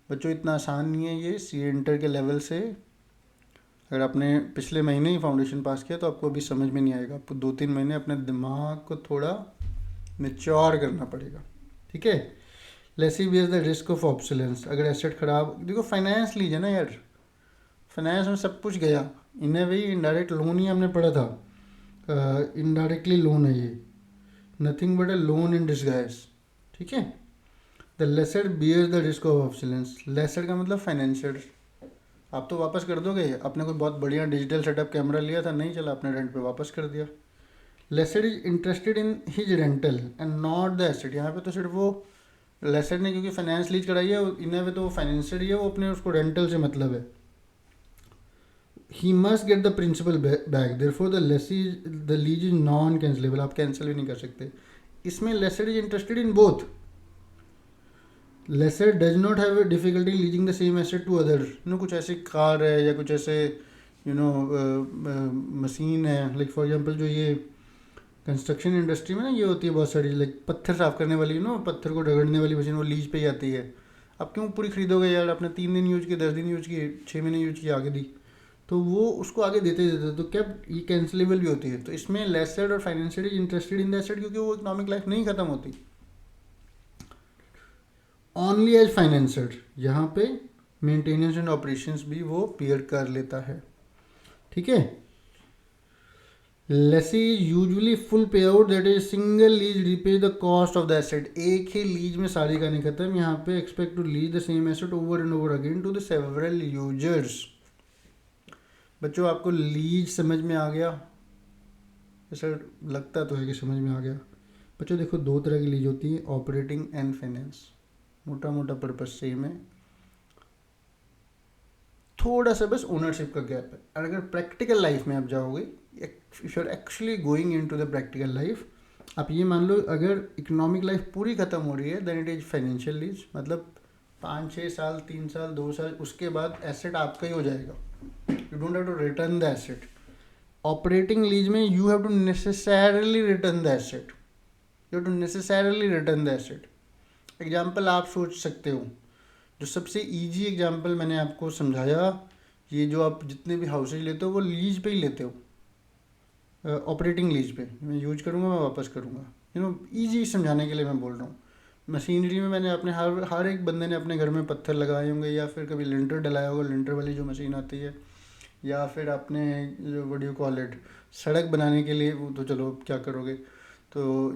बच्चों इतना आसान नहीं है ये, सी इंटर के लेवल से। अगर आपने पिछले महीने ही फाउंडेशन पास किया तो आपको अभी समझ में नहीं आएगा। आपको 2-3 महीने अपने दिमाग को थोड़ा मेच्योर करना पड़ेगा। ठीक है। Lessee base the risk of obsolescence. अगर एसेट खराब, देखो फाइनेंस लीजिए ना यार, फाइनेंस में सब कुछ गया। इन्हें भी इनडायरेक्ट लोन ही हमने पढ़ा था, इनडायरेक्टली लोन है ये, nothing but a loan in disguise. ठीक है। The lessor bears the risk of obsolescence. Lessor का मतलब फाइनेंशियर। आप तो वापस कर दोगे, आपने कोई बहुत बढ़िया डिजिटल सेटअप कैमरा लिया था, नहीं चला, आपने रेंट पे वापस कर दिया। Lessor is interested in his rental and not the asset. यहाँ पे तो सिर्फ वो लेसर ने क्योंकि फाइनेंस लीज कराई है, इन्हें पे तो वो फाइनेंशियर ही है, वो अपने उसको रेंटल से मतलब है। He must get the principal back, therefore the lessee the lease is non cancellable. आप कैंसिल भी नहीं कर सकते। इसमें lessor is interested in both. Lessor does not have difficulty leasing the same asset to other. कुछ ऐसी car है या कुछ ऐसे मशीन है, लाइक फॉर एग्जांपल जो ये कंस्ट्रक्शन इंडस्ट्री में ना ये होती है बहुत सारी, लाइक पत्थर साफ करने वाली पत्थर को रगड़ने वाली मशीन, वो लीज पे ही आती है। आप क्यों पूरी खरीदोगे यार? आपने 3 दिन यूज की, 10 दिन यूज की, 6 महीने यूज की, आगे दी, तो वो उसको आगे देते देते, तो क्या ये कैंसिलेबल भी होती है। तो इसमें लेसर और financial interested in the asset, क्योंकि वो इकोनॉमिक लाइफ नहीं खत्म होती। ओनली एज फाइनेंसर, यहाँ पे मेंटेनेंस एंड ऑपरेशंस भी वो पेयर कर लेता है। ठीक है। Lessee usually full pay out, that is single lease repay the cost of the asset. एक ही लीज में सारी कहानी खत्म। यहाँ पे expect to lease the same asset over and over again to the several users. बच्चों आपको लीज समझ में आ गया? ऐसा लगता तो है कि समझ में आ गया। बच्चों देखो, 2 तरह की लीज होती है, ऑपरेटिंग एंड फाइनेंस। मोटा मोटा पर्पज सेम है, थोड़ा सा बस ओनरशिप का गैप है। और अगर प्रैक्टिकल लाइफ में आप जाओगे, if you are actually going into the practical life, आप ये मान लो अगर इकोनॉमिक लाइफ पूरी खत्म हो रही है, then it is financial lease. मतलब 5-6 साल, 3 साल, 2 साल, उसके बाद एसेट आपका ही हो जाएगा। You don't have to return the asset. Operating lease में you have to necessarily return the asset, you have to necessarily return the asset. Example आप सोच सकते हो, जो सबसे इजी एग्जांपल मैंने आपको समझाया, ये जो आप जितने भी हाउसेज लेते हो वो लीज पे ही लेते हो, ऑपरेटिंग लीज पे। मैं यूज करूँगा, मैं वापस करूँगा, इजी समझाने के लिए मैं बोल रहा हूँ। मशीनरी में मैंने अपने हर एक बंदे ने अपने घर में पत्थर लगाए होंगे, या फिर कभी लिंटर डलाया होगा, लिंटर वाली जो मशीन आती है, या फिर आपने जो what do you call it, सड़क बनाने के लिए, वो तो चलो क्या करोगे। तो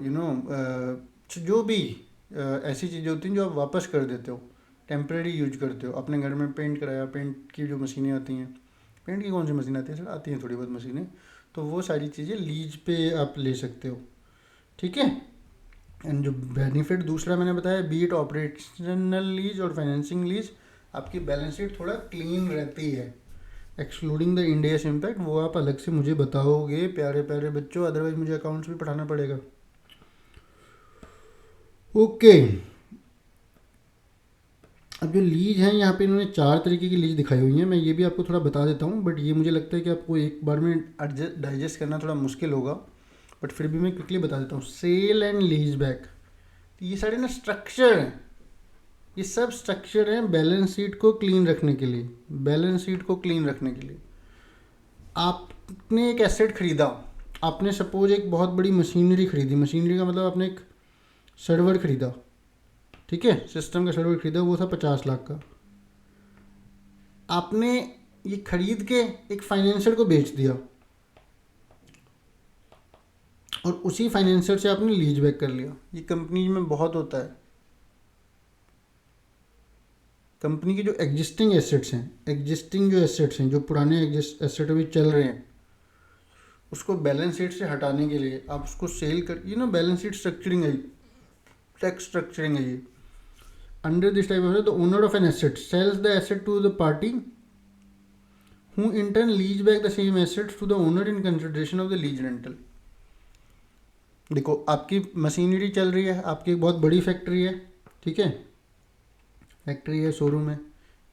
जो भी ऐसी चीज़ें होती हैं जो आप वापस कर देते हो, टेम्प्रेरी यूज करते हो। अपने घर में पेंट कराया, पेंट की जो मशीनें आती हैं, पेंट की कौन सी मशीन आती है सर, आती हैं थोड़ी बहुत मशीनें, तो वो सारी चीज़ें लीज पे आप ले सकते हो। ठीक है। एंड जो बेनिफिट दूसरा मैंने बताया, बी इट ऑपरेशनल लीज और फाइनेंसिंग लीज, आपकी बैलेंस शीट थोड़ा क्लीन रहती है, एक्सक्लूडिंग द इंडियस इम्पैक्ट। वो आप अलग से मुझे बताओगे प्यारे प्यारे बच्चों, अदरवाइज मुझे अकाउंट्स भी पढ़ाना पड़ेगा। ओके, अब जो लीज है यहाँ पे इन्होंने 4 तरीके की लीज दिखाई हुई है, मैं ये भी आपको थोड़ा बता देता हूँ, बट ये मुझे लगता है कि आपको एक बार में डाइजेस्ट करना थोड़ा मुश्किल होगा, बट फिर भी मैं क्विकली बता देता हूँ। सेल एंड लीज बैक, ये सारे ना स्ट्रक्चर हैं, ये सब स्ट्रक्चर हैं बैलेंस शीट को क्लीन रखने के लिए। बैलेंस शीट को क्लीन रखने के लिए आपने एक एसेट खरीदा, आपने सपोज एक बहुत बड़ी मशीनरी खरीदी, मशीनरी का मतलब आपने एक सर्वर खरीदा, ठीक है, सिस्टम का सर्वर खरीदा, वो था 50 लाख का। आपने ये खरीद के एक फाइनेंसर को बेच दिया और उसी फाइनेंसर से आपने लीज बैक कर लिया। ये कंपनी में बहुत होता है। कंपनी के जो एग्जिस्टिंग एसेट्स हैं, एग्जिस्टिंग जो एसेट्स हैं, जो पुराने एसेट अभी चल रहे हैं, उसको बैलेंस शीट से हटाने के लिए आप उसको सेल कर, ये ना बैलेंस शीट स्ट्रक्चरिंग है, टैक्स स्ट्रक्चरिंग है ये। Under this type of the owner of an asset sells the asset to the party who in turn lease back the same assets to the owner in consideration of the lease rental। देखो, आपकी machinery चल रही है, आपकी एक बहुत बड़ी factory है, ठीक है, फैक्ट्री है, शोरूम है,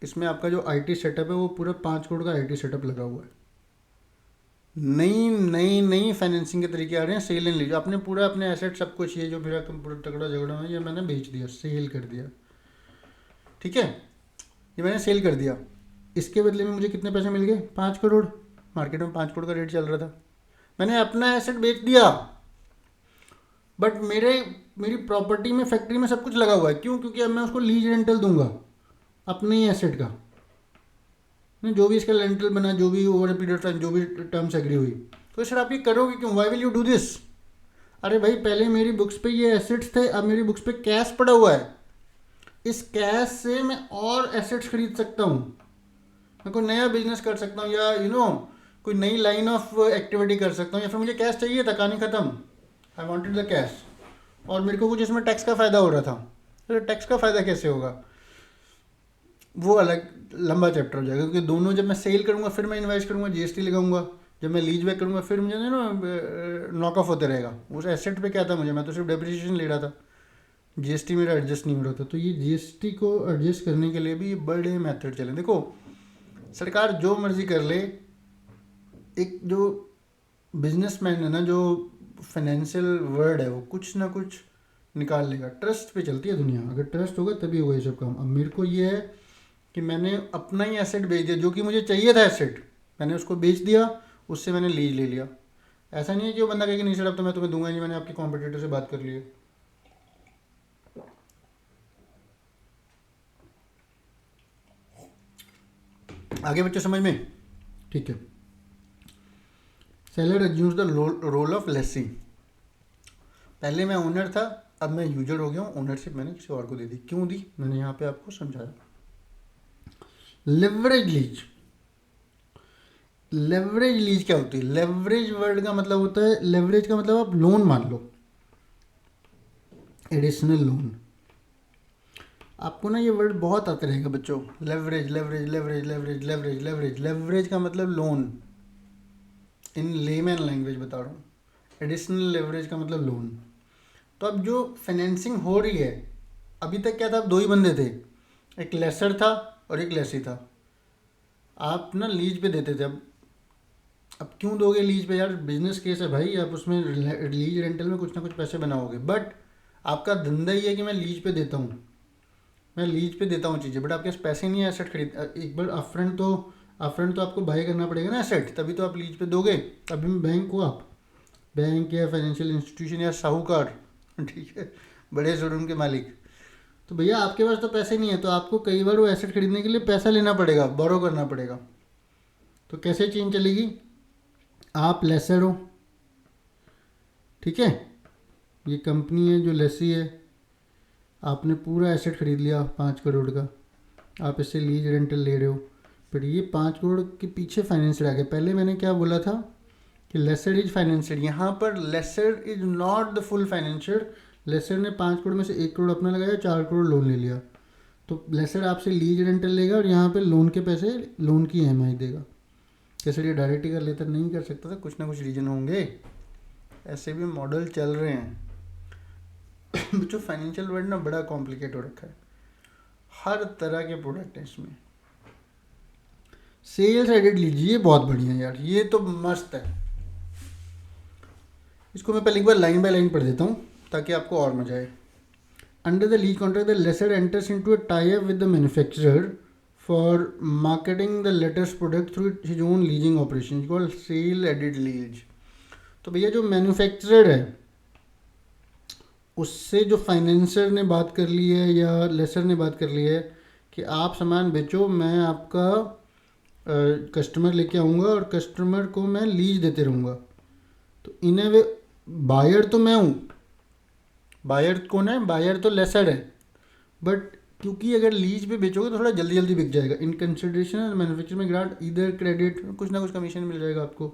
इसमें आपका जो आईटी सेटअप है वो पूरा 5 करोड़ का आईटी सेटअप लगा हुआ है। नई नई नई फाइनेंसिंग के तरीके आ रहे हैं, सेल एंड लीज। आपने पूरा अपने एसेट सब कुछ, ये जो मेरा पूरा तगड़ा झगड़ा है ये मैंने बेच दिया, सेल कर दिया, ठीक है, ये मैंने सेल कर दिया। इसके बदले में मुझे कितने पैसे मिल गए? 5 करोड़। मार्केट में 5 करोड़ का रेट चल रहा था, मैंने अपना एसेट बेच दिया, बट मेरी प्रॉपर्टी में, फैक्ट्री में सब कुछ लगा हुआ है। क्यों? क्योंकि अब मैं उसको लीज रेंटल दूंगा अपने ही एसेट का, जो भी इसका रेंटल बना, जो भी ओवर पीरियड ऑफ टाइम, जो भी टर्म्स एग्री हुई। तो सर आप ये करोगे क्यों? Why will you do this? अरे भाई, पहले मेरी बुक्स पे ये एसेट्स थे, अब मेरी बुक्स पे कैश पड़ा हुआ है, इस कैश से मैं और एसेट्स खरीद सकता हूँ, मैं कोई नया बिजनेस कर सकता हूँ, या कोई नई लाइन ऑफ एक्टिविटी कर सकता हूँ, या फिर मुझे कैश चाहिए था, कहानी खत्म, आई वॉन्टेड द कैश, और मेरे को कुछ इसमें टैक्स का फ़ायदा हो रहा था। तो टैक्स का फ़ायदा कैसे होगा, वो अलग लंबा चैप्टर हो जाएगा, क्योंकि दोनों, जब मैं सेल करूँगा फिर मैं इन्वेस्ट करूँगा, जीएसटी लगाऊंगा, जब मैं लीज बैक करूँगा फिर मुझे नॉक ऑफ होते रहेगा। उस एसेट पे क्या था, मैं तो सिर्फ डेप्रिसिएशन ले रहा था, जीएसटी मेरा एडजस्ट नहीं हो रहा था। तो ये जीएसटी को एडजस्ट करने के लिए भी बड़े मेथड चले। देखो, सरकार जो मर्जी कर ले, एक जो बिजनेसमैन है ना, जो फाइनेंशियल वर्ड है, वो कुछ ना कुछ निकाल लेगा। ट्रस्ट पे चलती है दुनिया, अगर ट्रस्ट होगा तभी होगा ये सब काम। अब मेरे को ये है कि मैंने अपना ही एसेट बेच दिया, जो कि मुझे चाहिए था एसेट, मैंने उसको बेच दिया, उससे मैंने लीज ले लिया। ऐसा नहीं है कि वो बंदा कहेगा नहीं सर अब तो मैं तुम्हें दूंगा नहीं, मैंने आपके कॉम्पिटिटर से बात कर ली है। आगे बच्चों समझ में? ठीक है। Seller assumes the role of lessee. पहले मैं ओनर था, अब मैं यूजर हो गया हूँ, ओनरशिप मैंने किसी और को दे दी। क्यों दी, मैंने यहाँ पे आपको समझाया। लेवरेज लीज, लेवरेज लीज क्या होती है? लेवरेज वर्ड का मतलब होता है, लेवरेज का मतलब आप लोन मान लो, एडिशनल लोन। आपको ना ये वर्ड बहुत आते रहेगा बच्चों, leverage leverage leverage leverage leverage leverage. Leverage का मतलब लोन, इन लेमैन लैंग्वेज बता रहा हूँ। एडिशनल लेवरेज का मतलब लोन। तो अब जो फाइनेंसिंग हो रही है, अभी तक क्या था, अब 2 ही बंदे थे, एक लेसर था और एक लेसी था। आप ना लीज पे देते थे। अब क्यों दोगे लीज पे यार? बिजनेस केस है भाई, आप उसमें लीज रेंटल में कुछ ना कुछ पैसे बनाओगे, बट आपका धंधा ही है कि मैं लीज पे देता हूँ, मैं लीज पे देता हूँ चीज़ें, बट आपके पास पैसे नहीं है एसेट खरीद। एक बार अपफ्रंट तो आपको बाय करना पड़ेगा ना एसेट, तभी तो आप लीज पे दोगे। अभी मैं बैंक को, आप बैंक या फाइनेंशियल इंस्टीट्यूशन या साहूकार, ठीक है, बड़े शोरूम के मालिक, तो भैया आपके पास तो पैसे नहीं है, तो आपको कई बार वो एसेट खरीदने के लिए पैसा लेना पड़ेगा, बोरो करना पड़ेगा। तो कैसे चेन चलेगी? आप लेसर हो, ठीक है, ये कंपनी है जो लेसी है, आपने पूरा एसेट खरीद लिया 5 करोड़ का, आप इससे लीज रेंटल ले रहे हो, पर ये 5 करोड़ के पीछे फाइनेंसर आ गया। पहले मैंने क्या बोला था कि लेसर इज फाइनेंसर, यहाँ पर lessor is not the full financer. Lessor ने 5 करोड़ में से 1 करोड़ अपना लगाया, 4 करोड़ लोन ले लिया, तो लेसर आपसे लीज रेंटल लेगा और यहाँ पे लोन के पैसे, लोन की ईएमआई देगा। कैसे ये डायरेक्ट ही कर लेता? नहीं कर सकता था, कुछ ना कुछ रीजन होंगे, ऐसे भी मॉडल चल रहे हैं। बच्चों फाइनेंशियल वर्ल्ड ना बड़ा कॉम्प्लिकेट हो रखा है, हर तरह के प्रोडक्ट हैं इसमें। सेल्स एडेड लीजिए, बहुत बढ़िया यार, ये तो मस्त है। इसको मैं पहले एक बार लाइन बाय लाइन पढ़ देता हूँ ताकि आपको और मजा आए। Under the lease contract the lessor enters into a tie up with the manufacturer for marketing the latest product through his own leasing operation called sale aided lease. तो भैया जो मैन्युफैक्चरर है उससे जो फाइनेंसर ने बात कर ली है या लेसर ने बात कर ली है कि आप सामान बेचो, मैं आपका कस्टमर लेके आऊँगा और कस्टमर को मैं लीज देते रहूँगा। तो इन ए वे बायर तो मैं हूँ, बायर कौन है, बायर तो लेसर है, बट क्योंकि अगर लीज पे बेचोगे तो थोड़ा जल्दी जल्दी बिक जाएगा। In consideration manufacturer may grant either credit, कुछ ना कुछ कमीशन मिल जाएगा आपको।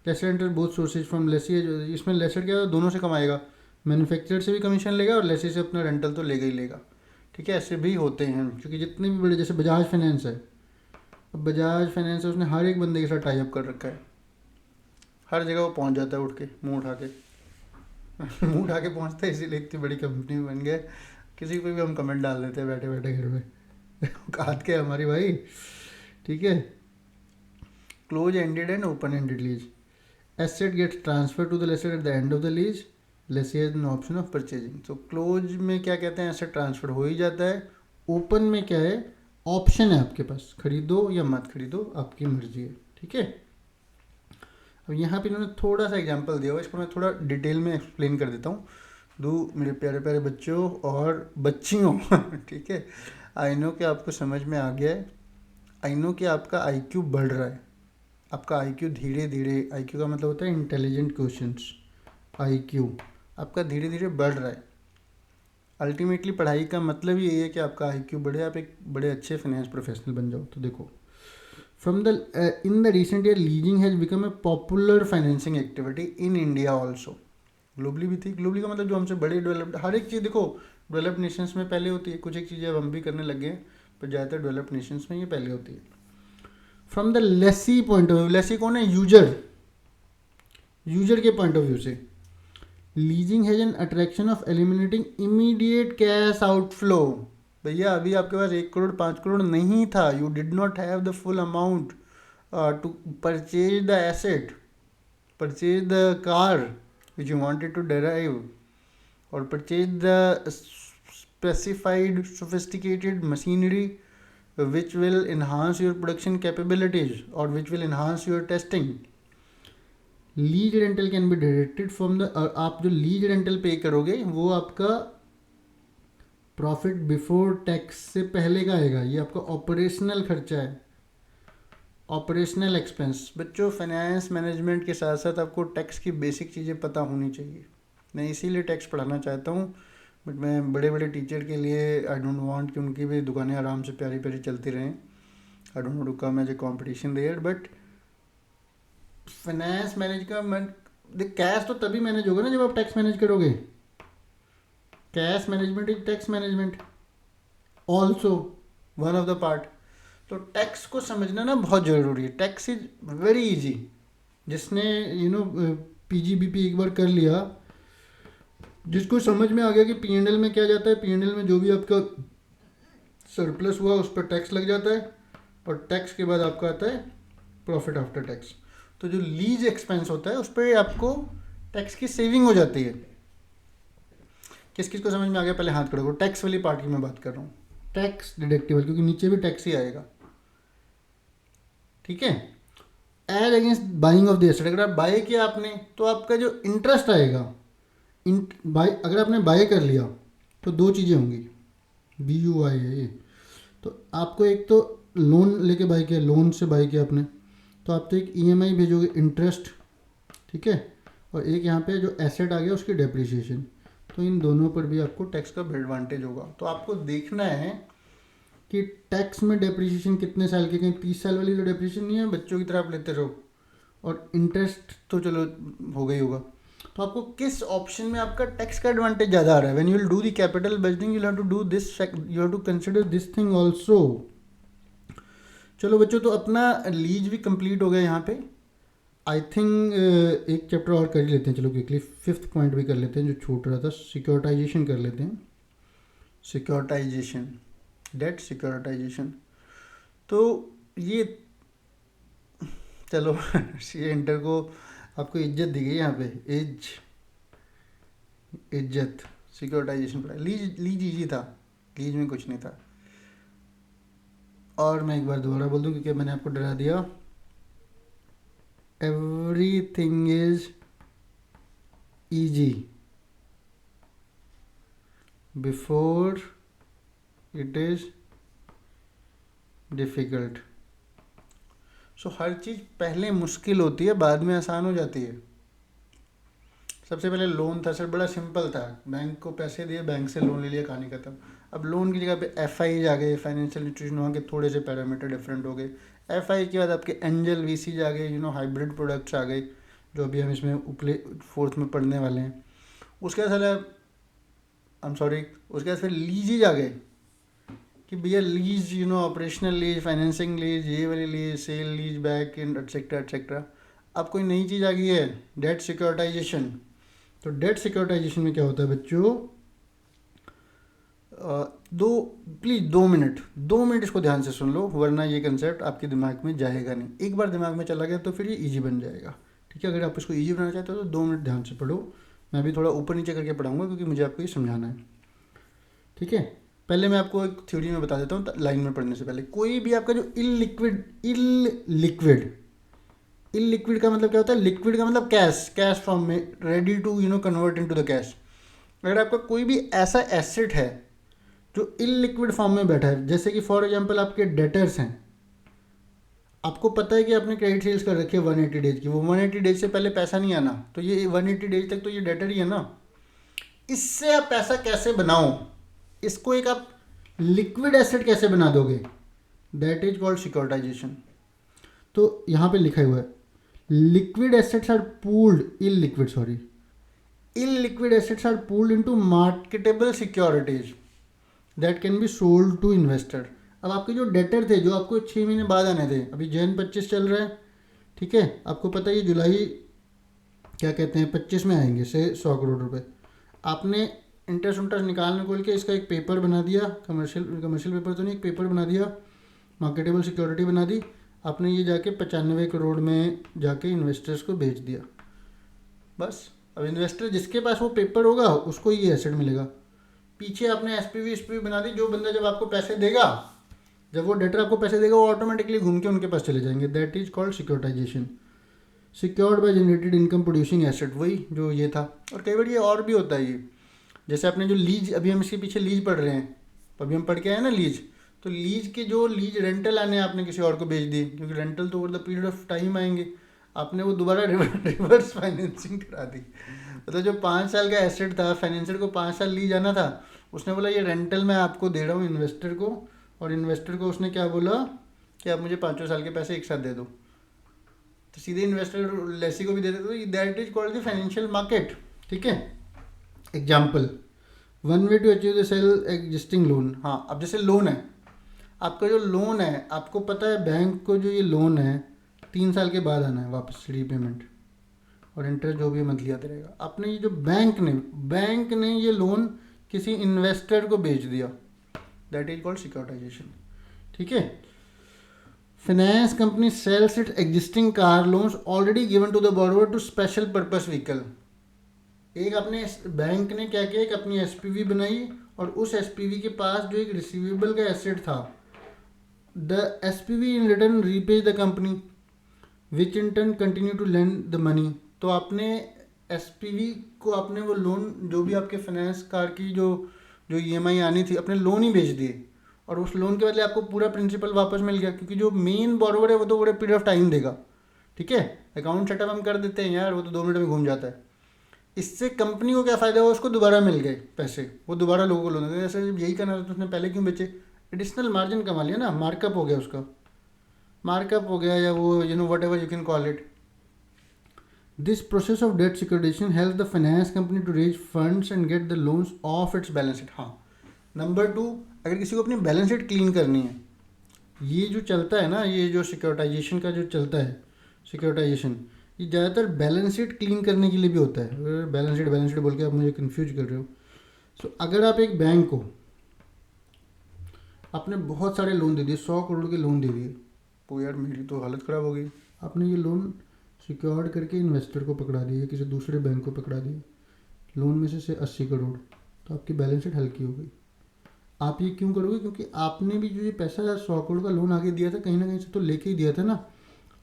Lessor enter both sources from lessee, इसमें लेसर क्या दोनों से कमाएगा, मैन्युफैक्चरर से भी कमीशन लेगा और लेसी से अपना रेंटल तो लेगा ही लेगा। ठीक है, ऐसे भी होते हैं क्योंकि जितने भी बड़े, जैसे बजाज फाइनेंस है, अब बजाज फाइनेंस है उसने हर एक बंदे के साथ टाई अप कर रखा है, हर जगह वो पहुंच जाता है उठ के मुंह उठा के मुंह उठा के पहुंचता है, इसीलिए इतनी बड़ी कंपनी बन गए। किसी को भी हम कमेंट डाल देते हैं बैठे बैठे घर में काट के हमारी भाई। ठीक है, close ended and open ended lease, asset gets transfer to the lessor at the end of the lease, lessee has an option of purchasing. तो क्लोज में क्या कहते हैं, एसेट ट्रांसफर हो ही जाता है। ओपन में क्या है, ऑप्शन है आपके पास, खरीदो या मत खरीदो आपकी मर्जी है। ठीक है, अब यहाँ पे इन्होंने थोड़ा सा एग्जांपल दिया हुआ, इसको मैं थोड़ा डिटेल में एक्सप्लेन कर देता हूँ। मेरे प्यारे प्यारे बच्चों और बच्चियों ठीक है, आई नो कि आपको समझ में आ गया है, आई नो कि आपका आईक्यू बढ़ रहा है, आपका आईक्यू धीरे धीरे, आईक्यू का मतलब होता है इंटेलिजेंट क्वेश्चंस, आईक्यू आपका धीरे धीरे बढ़ रहा है। अल्टीमेटली पढ़ाई का मतलब ही यही है कि आपका आईक्यू बढ़े, आप एक बड़े अच्छे फाइनेंस प्रोफेशनल बन जाओ। तो देखो, from the in the recent year leasing has become a popular financing activity in India also, globally भी थी। ग्लोबली का मतलब जो हमसे बड़े डेवलप्ड, हर एक चीज़ देखो डेवलप्ड नेशंस में पहले होती है, कुछ एक चीज़ें अब हम भी करने लगे हैं, पर ज़्यादातर डेवलप्ड नेशंस में ये पहले होती है। From the lessee point of view, lessee कौन है, यूजर, यूजर के पॉइंट ऑफ व्यू से leasing has an attraction of eliminating immediate cash outflow. भैया अभी आपके पास 1 करोड़ 5 करोड़ नहीं था, you did not have the full amount to purchase the asset, purchase the car which you wanted to derive, or purchase the specified sophisticated machinery which will enhance your production capabilities or which will enhance your testing. Lease rental can be deducted from the, आप जो lease rental पे करोगे वो आपका profit before tax से पहले का आएगा, ये आपका ऑपरेशनल खर्चा है, ऑपरेशनल एक्सपेंस। बच्चों फाइनेंस मैनेजमेंट के साथ साथ आपको टैक्स की बेसिक चीज़ें पता होनी चाहिए, मैं इसीलिए टैक्स पढ़ाना चाहता हूँ, बट मैं बड़े बड़े टीचर के लिए आई डोंट वांट कि उनकी भी दुकानें आराम से प्यारी प्यारी चलती रहें, I don't want to come as a competition there, but finance manage का कैश तो तभी मैनेज होगा ना जब आप टैक्स मैनेज करोगे। Cash management is tax management also one of the part. तो टैक्स को समझना ना बहुत ज़रूरी है, टैक्स इज वेरी इजी। जिसने पीजीबीपी एक बार कर लिया, जिसको समझ में आ गया कि पीएनएल में क्या जाता है, पीएनएल में जो भी आपका सरप्लस हुआ उस पर टैक्स लग जाता है, और टैक्स के बाद आपका आता है प्रॉफिट आफ्टर टैक्स। तो जो लीज एक्सपेंस होता है उस पर आपको टैक्स की सेविंग हो जाती है। किस किस को समझ में आ गया, पहले हाथ खड़ा करो। टैक्स वाली पार्ट की मैं बात कर रहा हूँ, टैक्स डिडक्टिबल, क्योंकि नीचे भी टैक्स ही आएगा। ठीक है, as against buying of the asset, अगर आप बाय किया आपने तो आपका जो इंटरेस्ट आएगा, अगर आपने बाय कर लिया तो दो चीज़ें होंगी, BUI है ये। तो आपको एक तो लोन लेके बाय किया, लोन से बाय किया आपने, तो आप तो एक EMI भेजोगे इंटरेस्ट, ठीक है, और एक यहाँ पे जो एसेट आ गया उसकी डेप्रिसिएशन, तो इन दोनों पर भी आपको टैक्स का एडवांटेज होगा। तो आपको देखना है कि टैक्स में डेप्रिसिएशन कितने साल के, कहीं 30 साल वाली तो डेप्रिसिएशन नहीं है, बच्चों की तरह आप लेते रहो, और इंटरेस्ट तो चलो हो गई होगा। तो आपको किस ऑप्शन में आपका टैक्स का एडवांटेज ज़्यादा आ रहा है। When you will do the capital budgeting you have to do this, you have to consider this thing also. चलो बच्चों, तो अपना लीज भी कंप्लीट हो गया यहाँ पे। आई थिंक एक चैप्टर और कर ही लेते हैं, चलो क्विकली 5th पॉइंट भी कर लेते हैं जो छूट रहा था, सिक्योरिटाइजेशन कर लेते हैं। Securitization, debt securitization. तो ये चलो ये इंटर को आपको इज्जत दी गई यहाँ पे, इज्जत। सिक्योरिटाइजेशन पढ़ा, लीज लीज इजी था, लीज में कुछ नहीं था। और मैं एक बार दोबारा बोल दूँ क्योंकि मैंने आपको डरा दिया, everything is easy before it is difficult. So हर चीज़ पहले मुश्किल होती है, बाद में आसान हो जाती है। सबसे पहले लोन था सर, बड़ा सिंपल था, बैंक को पैसे दिए, बैंक से लोन ले लिया, कहानी खत्म। अब लोन की जगह पे एफआई आ गए, फाइनेंशियल इंस्टीट्यूशन, वहाँ के थोड़े से पैरामीटर डिफरेंट हो गए। एफआई के बाद आपके एंजल वीसी आ गए, हाइब्रिड प्रोडक्ट्स आ गए, जो अभी हम इसमें उपले 4th में पढ़ने वाले हैं। उसके बाद साला उसके बाद फिर लीज आ गए कि भैया lease, operational lease, financing lease, ये वाली lease, sale lease back in etcetera etcetera. अब कोई नई चीज़ आ गई है, डेट सिक्योरिटाइजेशन। तो डेट सिक्योरिटाइजेशन में क्या होता है बच्चों, प्लीज़ 2 मिनट इसको ध्यान से सुन लो, वरना ये कंसेप्ट आपके दिमाग में जाएगा नहीं। एक बार दिमाग में चला गया तो फिर ये इजी बन जाएगा, ठीक है। अगर आप इसको इजी बनाना चाहते हो तो 2 मिनट ध्यान से पढ़ो। मैं भी थोड़ा ऊपर नीचे करके पढ़ाऊंगा क्योंकि मुझे आपको ये समझाना है, ठीक है। पहले मैं आपको एक थ्योरी में बता देता हूँ, लाइन में पढ़ने से पहले। कोई भी आपका जो इलिक्विड का मतलब क्या होता है, लिक्विड का मतलब कैश फॉर्म में, ready to convert into the cash. अगर आपका कोई भी ऐसा एसेट है जो इलिक्विड फॉर्म में बैठा है, जैसे कि फॉर एग्जांपल आपके डेटर्स हैं, आपको पता है कि आपने क्रेडिट सेल्स कर रखी है 180 डेज की, वो 180 डेज से पहले पैसा नहीं आना, तो ये 180 डेज तक तो ये डेटर ही है ना। इससे आप पैसा कैसे बनाओ, इसको एक आप लिक्विड एसेट कैसे बना दोगे, दैट इज कॉल्ड सिक्योरिटाइजेशन। तो यहाँ पे लिखा हुआ है, liquid assets are pooled illiquid assets are pooled into marketable securities that can be sold to investor। अब आपके जो डेटर थे, जो आपको 6 महीने बाद आने थे, अभी जैन 25 चल रहा है, ठीक है, आपको पता है ये जुलाई क्या कहते हैं 25 में आएंगे से 100 करोड़ रुपए। आपने इंटरेस्ट निकालने को लेकर इसका एक पेपर बना दिया, कमर्शियल पेपर तो नहीं, एक पेपर बना दिया, मार्केटेबल सिक्योरिटी बना दी आपने, ये जाके 95 करोड़ में जाके इन्वेस्टर्स को बेच दिया, बस। अब इन्वेस्टर जिसके पास वो पेपर होगा उसको ये एसेट मिलेगा। पीछे आपने एसपीवी बना दी, जो बंदा जब आपको पैसे देगा, जब वो डेटर आपको पैसे देगा, वो ऑटोमेटिकली घूम के उनके पास चले जाएंगे, that is called securitization. Secured by generated income producing asset, वही जो ये था। और कई बार ये और भी होता है, ये जैसे आपने जो लीज, अभी हम इसके पीछे लीज पढ़ रहे हैं, अभी हम पढ़ के आए ना लीज, तो लीज के जो लीज रेंटल आने आपने किसी और को बेच दी, क्योंकि रेंटल तो over the period of time आएंगे, आपने वो दोबारा रिवर्स फाइनेंसिंग करा दी। मतलब जो 5 साल का एसेट था, फाइनेंसर को 5 साल लीज आना था, उसने बोला ये रेंटल मैं आपको दे रहा हूँ इन्वेस्टर को, और इन्वेस्टर को उसने क्या बोला कि आप मुझे 5 साल के पैसे एक साथ दे दो, तो सीधे इन्वेस्टर लेसी को भी दे देते, तो that is called the financial market, ठीक है। Example, one way to achieve the sale existing loan. हाँ, अब जैसे लोन है, आपका जो लोन है, आपको पता है बैंक को जो ये लोन है 3 साल के बाद आना है वापस रीपेमेंट, और इंटरेस्ट जो भी मंथली आते रहेगा। आपने ये जो बैंक ने ये लोन किसी इन्वेस्टर को बेच दिया, दैट इज कॉल्ड सिक्योरिटाइजेशन, ठीक है। Finance company sells it existing car loans already given to the borrower to special purpose vehicle. एक अपने बैंक ने क्या किया, एक अपनी एसपीवी बनाई, और उस एसपीवी के पास जो एक रिसीवेबल का एसेट था, the SPV in return repays the company which in turn continue to lend the money. तो आपने एसपीवी को, आपने वो लोन जो भी आपके फाइनेंस कार की जो ईएमआई आनी थी, अपने लोन ही बेच दिए, और उस लोन के बदले आपको पूरा प्रिंसिपल वापस मिल गया, क्योंकि जो मेन बोरोवर है वो तो पूरे पीरियड ऑफ टाइम देगा, ठीक है। अकाउंट सेटअप हम कर देते हैं यार, वो तो 2 मिनट में घूम जाता है। इससे कंपनी को क्या फ़ायदा हुआ, उसको दोबारा मिल गए पैसे, वो दोबारा लोगों को लोन दे। जैसे यही करना था तो उसने पहले क्यों बेचे, एडिशनल मार्जिन कमा लिया ना, मार्कअप हो गया उसका, मार्कअप हो गया, या वो whatever you can call it. This process of debt securitization help the finance company to raise funds and get the loans off its balance sheet. हाँ, नंबर 2, अगर किसी को अपनी बैलेंस शीट क्लीन करनी है, ये जो चलता है ना, ये जो सिक्योरिटाइजेशन का जो चलता है, सिक्योरिटाइजेशन, ये ज़्यादातर बैलेंस शीट क्लीन करने के लिए भी होता है। बैलेंस शीट बोल के आप मुझे कंफ्यूज कर रहे हो। सो अगर आप एक बैंक को आपने बहुत सारे लोन दे दिए, 100 करोड़ के लोन दे दिए, तो यार मेरी तो हालत ख़राब हो गई। आपने ये लोन सिक्योर्ड करके इन्वेस्टर को पकड़ा दिए, किसी दूसरे बैंक को पकड़ा दिए, लोन में से 80 करोड़, तो आपकी बैलेंस शीट हल्की हो गई। आप ये क्यों करोगे? क्योंकि आपने भी जो ये पैसा 100 करोड़ का लोन आगे दिया था, कहीं ना कहीं से तो लेके ही दिया था ना,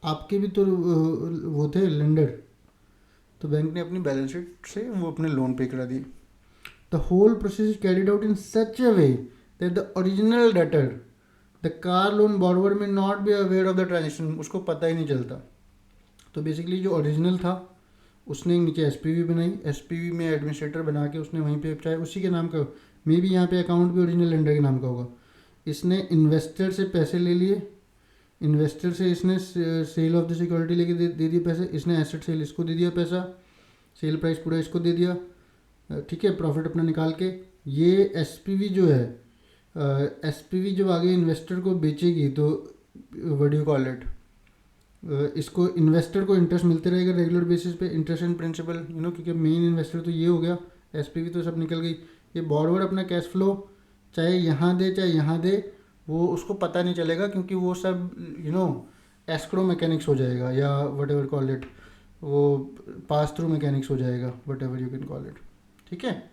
आपके भी तो वो थे लेंडर, तो बैंक ने अपनी बैलेंस शीट से वो अपने लोन पे करा दिए। The whole process is carried out in such a way that the original debtor, the car loan borrower may not be aware of the transaction, उसको पता ही नहीं चलता। तो बेसिकली जो ओरिजिनल था उसने नीचे एसपीवी बनाई, एसपीवी में एडमिनिस्ट्रेटर बना के उसने वहीं पे, चाहे उसी के नाम का मे भी, यहाँ पे अकाउंट भी ओरिजिनल लेंडर के नाम का होगा, इसने इन्वेस्टर से पैसे ले लिए, इन्वेस्टर से इसने सेल ऑफ द सिक्योरिटी लेके दे दिए पैसे, इसने एसेट सेल इसको दे दिया पैसा, सेल प्राइस पूरा इसको दे दिया, ठीक है, प्रॉफिट अपना निकाल के। ये एसपीवी जो है, एसपीवी जब आगे इन्वेस्टर को बेचेगी तो what do you call it, इसको इन्वेस्टर को इंटरेस्ट मिलते रहेगा रेगुलर बेसिस पे, इंटरेस्ट एंड प्रिंसिपल, क्योंकि मेन इन्वेस्टर तो ये हो गया, एसपीवी तो सब निकल गई। ये बॉरोवर अपना कैश फ्लो चाहे यहाँ दे चाहे यहाँ दे, वो उसको पता नहीं चलेगा, क्योंकि वो सब एस्क्रो मैकेनिक्स हो जाएगा, या वट एवर कॉल इट, वो पास थ्रू मैकेनिक्स हो जाएगा, what ever you can call it, ठीक है।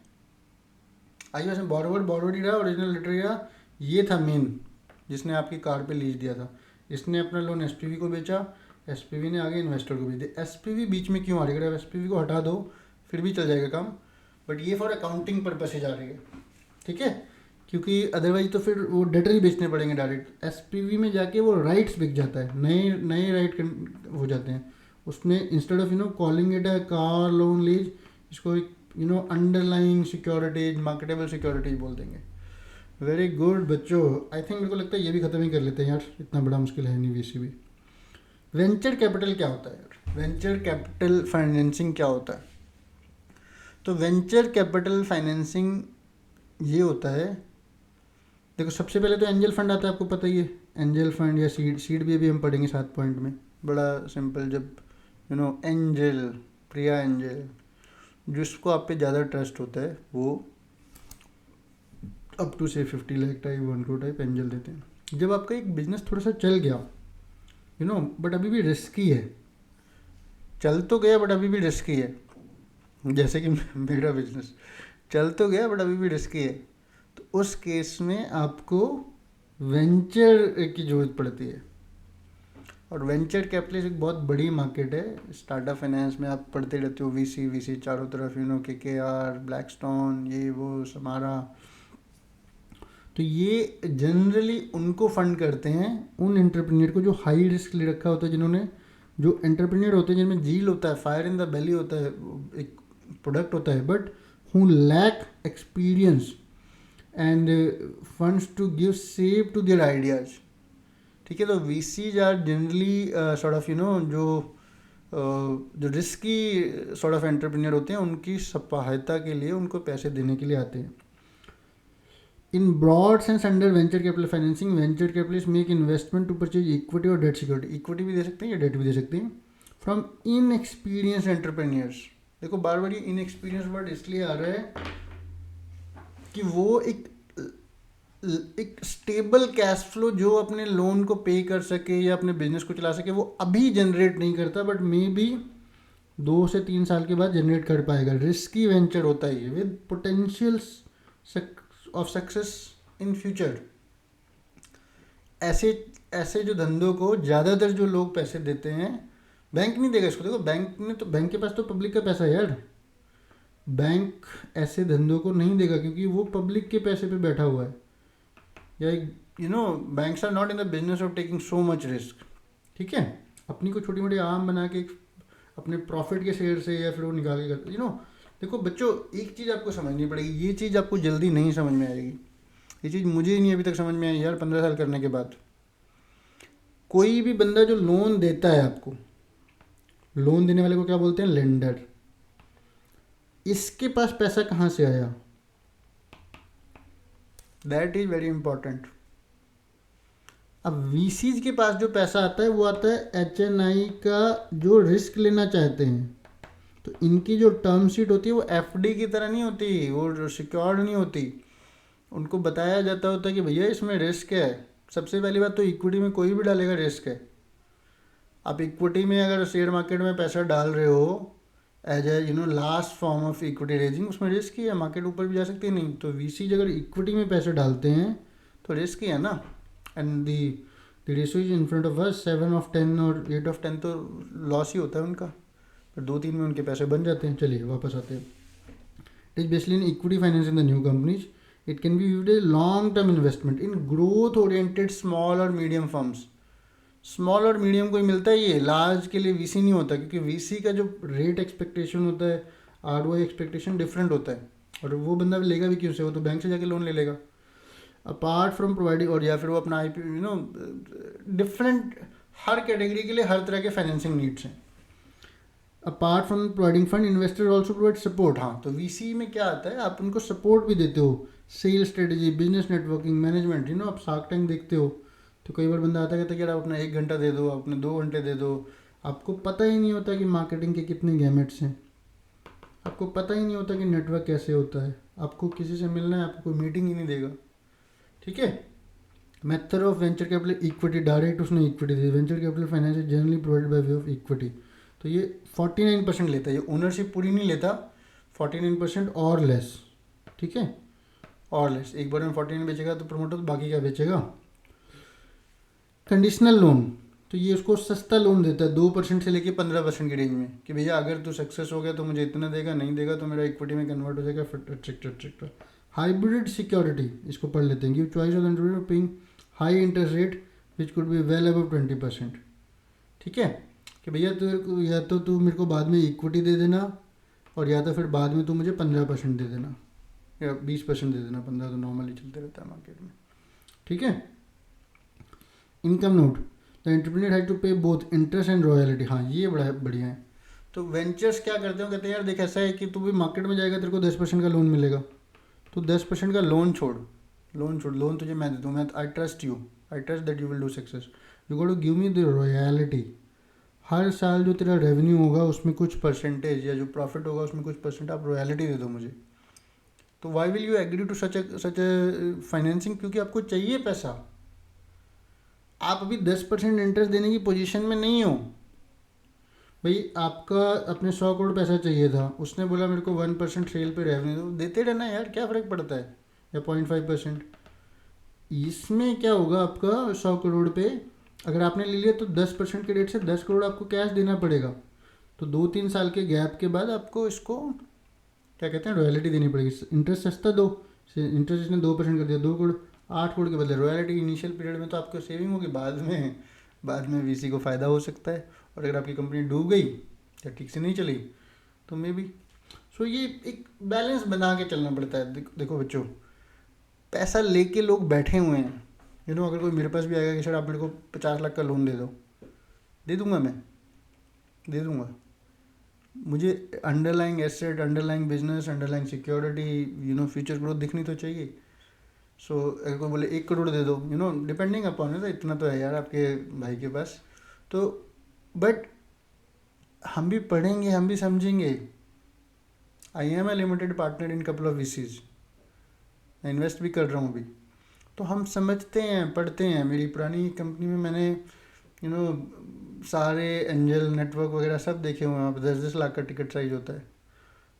आइए वैसे बॉरोवर ही रहा, ओरिजिनल लेटर ही रहा, ये था मेन जिसने आपकी कार पे लीज दिया था। इसने अपना लोन एसपीवी को बेचा, एसपीवी ने आगे इन्वेस्टर को बेच दिया। एसपीवी बीच में क्यों आ रही है? अगर एसपीवी को हटा दो फिर भी चल जाएगा काम, बट ये फॉर अकाउंटिंग पर्पसेज आ रही है, ठीक है, क्योंकि अदरवाइज तो फिर वो डेटर ही बेचने पड़ेंगे डायरेक्ट। एसपीवी में जाके वो राइट्स बिक जाता है, नए नए राइट हो जाते हैं उसमें। Instead of calling it a car loan lease, इसको अंडरलाइंग सिक्योरिटीज, मार्केटेबल सिक्योरिटीज बोल देंगे। वेरी गुड बच्चों, आई थिंक मेरे को लगता है ये भी ख़त्म ही कर लेते हैं यार, इतना बड़ा मुश्किल है नहीं वीसी भी। वेंचर कैपिटल क्या होता है यार? वेंचर कैपिटल फाइनेंसिंग क्या होता है? तो वेंचर कैपिटल फाइनेंसिंग ये होता है, देखो सबसे पहले तो एंजल फंड आता है, आपको पता ही है, एंजल फंड या सीड भी अभी हम पढ़ेंगे 7 पॉइंट में, बड़ा सिंपल। जब एंजल, प्रिया एंजल, जिसको आप पे ज़्यादा ट्रस्ट होता है वो अप टू से 50 lakh type 1 crore type angel देते हैं। जब आपका एक बिजनेस थोड़ा सा चल गया बट अभी भी रिस्की है, चल तो गया बट अभी भी रिस्की है, जैसे कि मेरा बिजनेस चल तो गया बट अभी भी रिस्की है, तो उस केस में आपको वेंचर की ज़रूरत पड़ती है। और वेंचर कैपिटल एक बहुत बड़ी मार्केट है। स्टार्टअप फाइनेंस में आप पढ़ते रहते हो, वीसी चारों तरफ, KKR, ब्लैकस्टोन, ये वो समारा, तो ये जनरली उनको फंड करते हैं, उन एंटरप्रेन्योर को जो हाई रिस्क ले रखा होता है, जिन्होंने, जो एंटरप्रेन्योर होते हैं जिनमें जील होता है, फायर इन द बेली होता है, एक प्रोडक्ट होता है, but who lack experience and funds to give save to their ideas, ठीक है। तो VCs are generally sort of जो रिस्की सॉर्ट ऑफ एंटरप्रेन्योर होते हैं, उनकी सहायता के लिए, उनको पैसे देने के लिए आते हैं। In broad sense, under venture capital financing, venture capitalists make investment to purchase equity or debt security. Equity भी दे सकते हैं या debt भी दे सकते हैं from inexperienced entrepreneurs. देखो बार बार ये inexperienced वर्ड इसलिए आ रहा है कि वो एक स्टेबल कैश फ्लो जो अपने लोन को पे कर सके या अपने बिजनेस को चला सके, वो अभी जनरेट नहीं करता, बट मे बी 2 से 3 साल के बाद जनरेट कर पाएगा। रिस्की वेंचर होता है ये, with potential of success in future. ऐसे जो धंधों को ज़्यादातर जो लोग पैसे देते हैं, बैंक नहीं देगा इसको। देखो बैंक के पास तो पब्लिक का पैसा है यार, बैंक ऐसे धंधों को नहीं देगा क्योंकि वो पब्लिक के पैसे पे बैठा हुआ है। या banks are not in the business of taking so much risk, ठीक है। अपनी को छोटी मोटी आम बना के अपने प्रॉफिट के शेयर से या फिर वो निकाल के करते, देखो बच्चों, एक चीज़ आपको समझनी पड़ेगी, ये चीज़ आपको जल्दी नहीं समझ में आएगी, ये चीज़ मुझे ही नहीं अभी तक समझ में आई यार 15 साल करने के बाद। कोई भी बंदा जो लोन देता है आपको, लोन देने वाले को क्या बोलते हैं? लेंडर। इसके पास पैसा कहाँ से आया? That is very important. अब वीसीज के पास जो पैसा आता है वो आता है एचएनआई का जो रिस्क लेना चाहते हैं। तो इनकी जो टर्म शीट होती है वो एफडी की तरह नहीं होती, वो सिक्योर्ड नहीं होती। उनको बताया जाता होता है कि भैया इसमें रिस्क है। सबसे पहली बात तो इक्विटी में कोई भी डालेगा रिस्क है। आप इक्विटी में अगर शेयर मार्केट में पैसा डाल रहे हो as a last form of equity raising, उसमें रिस्क ही है, मार्केट ऊपर भी जा सकती है। नहीं तो वीसी अगर इक्विटी में पैसे डालते हैं तो रिस्क ही है ना। And the ratio is in front of us, 7/10 और 8/10 तो लॉस ही होता है उनका, पर 2-3 में उनके पैसे बन जाते हैं। चलिए वापस आते हैं। It is basically in equity finance in the new companies. It can be viewed a long term investment in growth oriented small और मीडियम फर्म्स। स्मॉल और मीडियम को ही मिलता है ये, लार्ज के लिए वीसी नहीं होता, क्योंकि वीसी का जो रेट एक्सपेक्टेशन होता है, आरओआई एक्सपेक्टेशन डिफरेंट होता है। और वो बंदा लेगा भी क्यों से, वो तो बैंक से जाके लोन ले लेगा। अपार्ट फ्रॉम प्रोवाइडिंग, और या फिर वो अपना आईपी डिफरेंट, हर कैटेगरी के लिए हर तरह के फाइनेंसिंग नीड्स हैं। Apart from providing fund, investor also provide support. हाँ, तो वीसी में क्या आता है, आप उनको सपोर्ट भी देते हो, sell strategy, business networking, management. आप शार्क टैंक देखते हो तो कई बार बंदा आता है कहता है कि यार आप अपना 1 घंटा दे दो, अपने 2 घंटे दे दो। आपको पता ही नहीं होता कि मार्केटिंग के कितने गैमेट्स हैं, आपको पता ही नहीं होता कि नेटवर्क कैसे होता है। आपको किसी से मिलना है, आपको कोई मीटिंग ही नहीं देगा। ठीक है। Method of venture capital equity, direct उसने इक्विटी दी। Venture capital finance is generally provided by way of equity. तो ये 49% लेता है, ये ओनरशिप पूरी नहीं लेता, 49% और लेस। ठीक है, और लेस। एक बार में 49 बेचेगा तो प्रमोटर तो बाकी क्या बेचेगा। कंडीशनल लोन, तो ये उसको सस्ता लोन देता है 2% से लेके 15% की रेंज में, कि भैया अगर तू सक्सेस हो गया तो मुझे इतना देगा, नहीं देगा तो मेरा इक्विटी में कन्वर्ट हो जाएगा, एटसेट्रा। हाइब्रिड सिक्योरिटी, इसको पढ़ लेते हैं। Give choice of paying high interest rate which could be well above 20%। ठीक है, कि भैया तो या तो तू मेरे को बाद में इक्विटी दे देना, और या तो फिर बाद में तू मुझे 15% दे देना, या 20% दे देना। 15 तो नॉर्मली चलते रहता है मार्केट में। ठीक है। Income note, the entrepreneur has to pay both interest and royalty. हाँ, ये बड़ा बढ़िया है। तो वेंचर्स क्या करते हो, कहते हैं यार देख ऐसा है कि तू भी मार्केट में जाएगा, तेरे को 10% का लोन मिलेगा, तो 10% का लोन छोड़, लोन तुझे मैं दे दूँ, मैं I trust you, I trust that you will do success, you got to give me the royalty. हर साल जो तेरा रेवेन्यू होगा उसमें कुछ परसेंटेज, या जो प्रॉफिट होगा उसमें कुछ परसेंट आप रॉयल्टी दे दो मुझे। तो why will you agree to such a financing, क्योंकि आपको चाहिए पैसा। आप अभी 10% इंटरेस्ट देने की पोजीशन में नहीं हो। भाई आपका अपने 100 करोड़ पैसा चाहिए था, उसने बोला मेरे को 1% सेल पे रेवेन्यू दो, देते रहना यार, क्या फ़र्क पड़ता है, या 0.5%। इसमें क्या होगा, आपका 100 करोड़ पे अगर आपने ले लिया तो 10% के रेट से 10 करोड़ आपको कैश देना पड़ेगा। तो 2-3 साल के गैप के बाद आपको इसको क्या कहते हैं, रॉयल्टी देनी पड़ेगी। इंटरेस्ट सस्ता दो, इंटरेस्ट इसने 2% कर दिया, 2 करोड़ 8 करोड़ के बदले रॉयल्टी। इनिशियल पीरियड में तो आपको सेविंग होगी, बाद में वीसी को फ़ायदा हो सकता है। और अगर आपकी कंपनी डूब गई या ठीक से नहीं चली तो मे बी। सो ये एक बैलेंस बना के चलना पड़ता है। देखो बच्चों, पैसा लेके लोग बैठे हुए हैं। अगर कोई मेरे पास भी आएगा कि सर आप मेरे को 50 लाख का लोन दे दो, दे दूंगा, मैं दे दूंगा। मुझे underlying asset, underlying business, underlying security, future growth दिखनी तो चाहिए। सो अगर कोई बोले 1 करोड़ दे दो, डिपेंडिंग अपॉन है, इतना तो है यार आपके भाई के पास, तो बट हम भी पढ़ेंगे, हम भी समझेंगे। I am a limited partner in couple of VCs, मैं इन्वेस्ट भी कर रहा हूँ अभी, तो हम समझते हैं, पढ़ते हैं। मेरी पुरानी कंपनी में मैंने सारे एंजल नेटवर्क वगैरह सब देखे हुए हैं। 10-10 लाख का टिकट साइज होता है।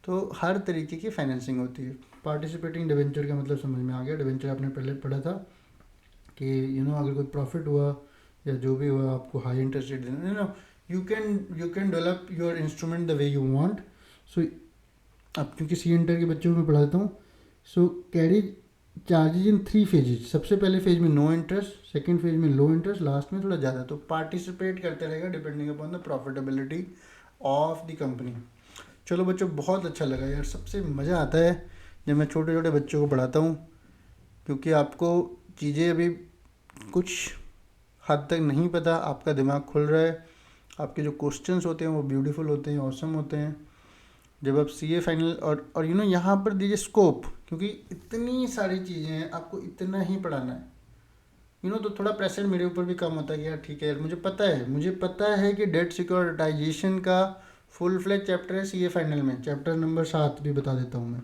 तो हर तरीके की फाइनेंसिंग होती है। पार्टिसिपेटिंग डिवेंचर का मतलब समझ में आ गया। डिवेंचर आपने पहले पढ़ा था कि अगर कोई प्रॉफिट हुआ या जो भी हुआ, आपको हाई इंटरेस्ट रेट देना। You can develop your instrument the way you want. So अब क्योंकि सी इंटर के बच्चों को मैं पढ़ाता हूँ, सो कैरी चार्जेज इन 3 फेजेज। सबसे पहले फेज में नो इंटरेस्ट, सेकंड फेज में लो इंटरेस्ट, लास्ट में थोड़ा ज़्यादा। तो पार्टिसिपेट करते रहेगा depending upon the profitability of the company. चलो बच्चों, बहुत अच्छा लगा यार। सबसे मज़ा आता है जब मैं छोटे छोटे बच्चों को पढ़ाता हूँ, क्योंकि आपको चीज़ें अभी कुछ हद तक नहीं पता, आपका दिमाग खुल रहा है, आपके जो क्वेश्चंस होते हैं वो ब्यूटीफुल होते हैं, ऑसम होते हैं। जब आप सीए फाइनल और यहाँ पर दीजिए स्कोप, क्योंकि इतनी सारी चीज़ें हैं, आपको इतना ही पढ़ाना है। तो थोड़ा प्रेशर मेरे ऊपर भी कम होता है कि यार ठीक है यार, मुझे पता है कि डेट सिक्योरिटाइजेशन का फुल फ्लैग चैप्टर है सीए फाइनल में, चैप्टर नंबर 7 भी बता देता हूँ मैं।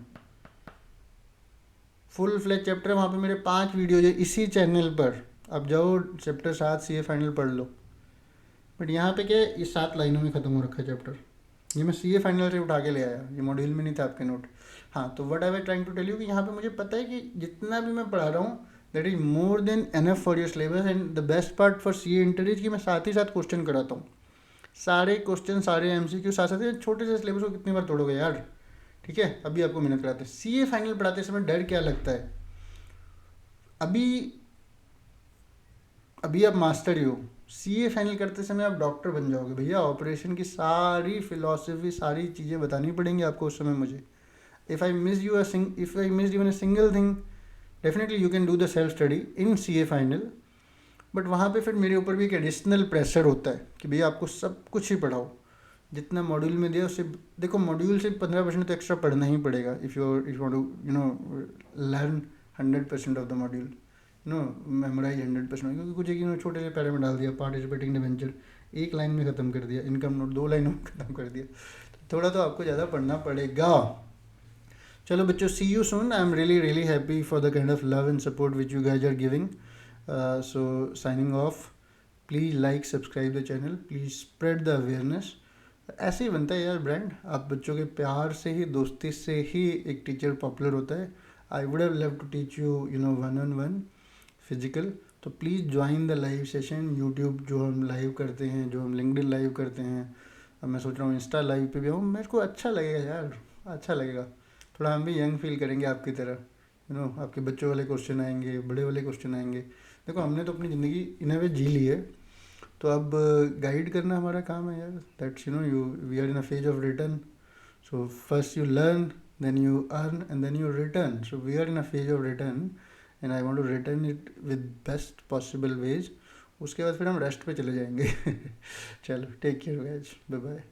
फुल फ्लैग चैप्टर है, वहाँ पे मेरे 5 वीडियोज है इसी चैनल पर, आप जाओ चैप्टर 7 सीए फाइनल पढ़ लो। बट यहाँ पे क्या है, ये 7 लाइनों में ख़त्म हो रखा है चैप्टर। ये मैं सीए फाइनल से उठा के ले आया, ये मॉड्यूल में नहीं था आपके नोट। हाँ, तो what I was trying to tell you कि यहाँ पे मुझे पता है कि जितना भी मैं पढ़ा रहा हूँ that is more than enough for your syllabus. And the best part for CA inter is कि मैं साथ ही साथ क्वेश्चन कराता हूँ, सारे क्वेश्चन सारे एमसीक्यू साथ साथ। छोटे से सिलेबस को कितनी बार तोड़ोगे यार, ठीक है। अभी आपको मेहनत कराते हैं, सीए फाइनल पढ़ाते समय डर क्या लगता है? अभी अभी आप मास्टर ही हो, सीए फाइनल करते समय आप डॉक्टर बन जाओगे भैया। ऑपरेशन की सारी फिलॉसफी सारी चीज़ें बतानी पड़ेंगी आपको उस समय मुझे। If I miss you if I miss even a single thing, definitely you can do the self study in CA final. But वहाँ पे फिर मेरे ऊपर भी एक एडिशनल प्रेशर होता है कि भैया आपको सब कुछ ही पढ़ाओ, जितना मॉड्यूल में दिया उससे। देखो मॉड्यूल से 15% तो एक्स्ट्रा पढ़ना ही पड़ेगा if you want to learn 100% of the module, memorise 100%। क्योंकि कुछ एक छोटे से पैरे में डाल दिया, पार्टिसिपेटिंग डिवेंचर 1 लाइन में ख़त्म कर दिया, इनकम नोट 2 लाइनों में ख़त्म कर दिया, तो थोड़ा तो आपको ज़्यादा पढ़ना पड़ेगा। चलो बच्चों, see you soon. I am really happy for the kind of love and support which you guys are giving. So signing off. Please like subscribe the channel, please spread the awareness. ऐसे ही बनता है यार brand, आप बच्चों के प्यार से ही, दोस्ती से ही एक टीचर पॉपुलर होता है। I would have love to teach you 1-on-1 physical. तो please join the live session. YouTube जो हम लाइव करते हैं, जो हम लिंक्डइन लाइव करते हैं, अब मैं सोच रहा हूँ इंस्टा लाइव पे भी आऊँ। मेरे को अच्छा लगेगा यार, अच्छा लगेगा। थोड़ा हम भी यंग फील करेंगे आपकी तरह। आपके बच्चों वाले क्वेश्चन आएंगे, बड़े वाले क्वेश्चन आएंगे। देखो हमने तो अपनी ज़िंदगी इन अ वे जी ली है, तो अब गाइड करना हमारा काम है यार। That's you we are in a phase of return. So first you learn, then you earn, and then you return. So we are in a phase of return and I want to return it with best possible ways. उसके बाद फिर हम rest पे चले जाएंगे। चलो take care guys, bye bye.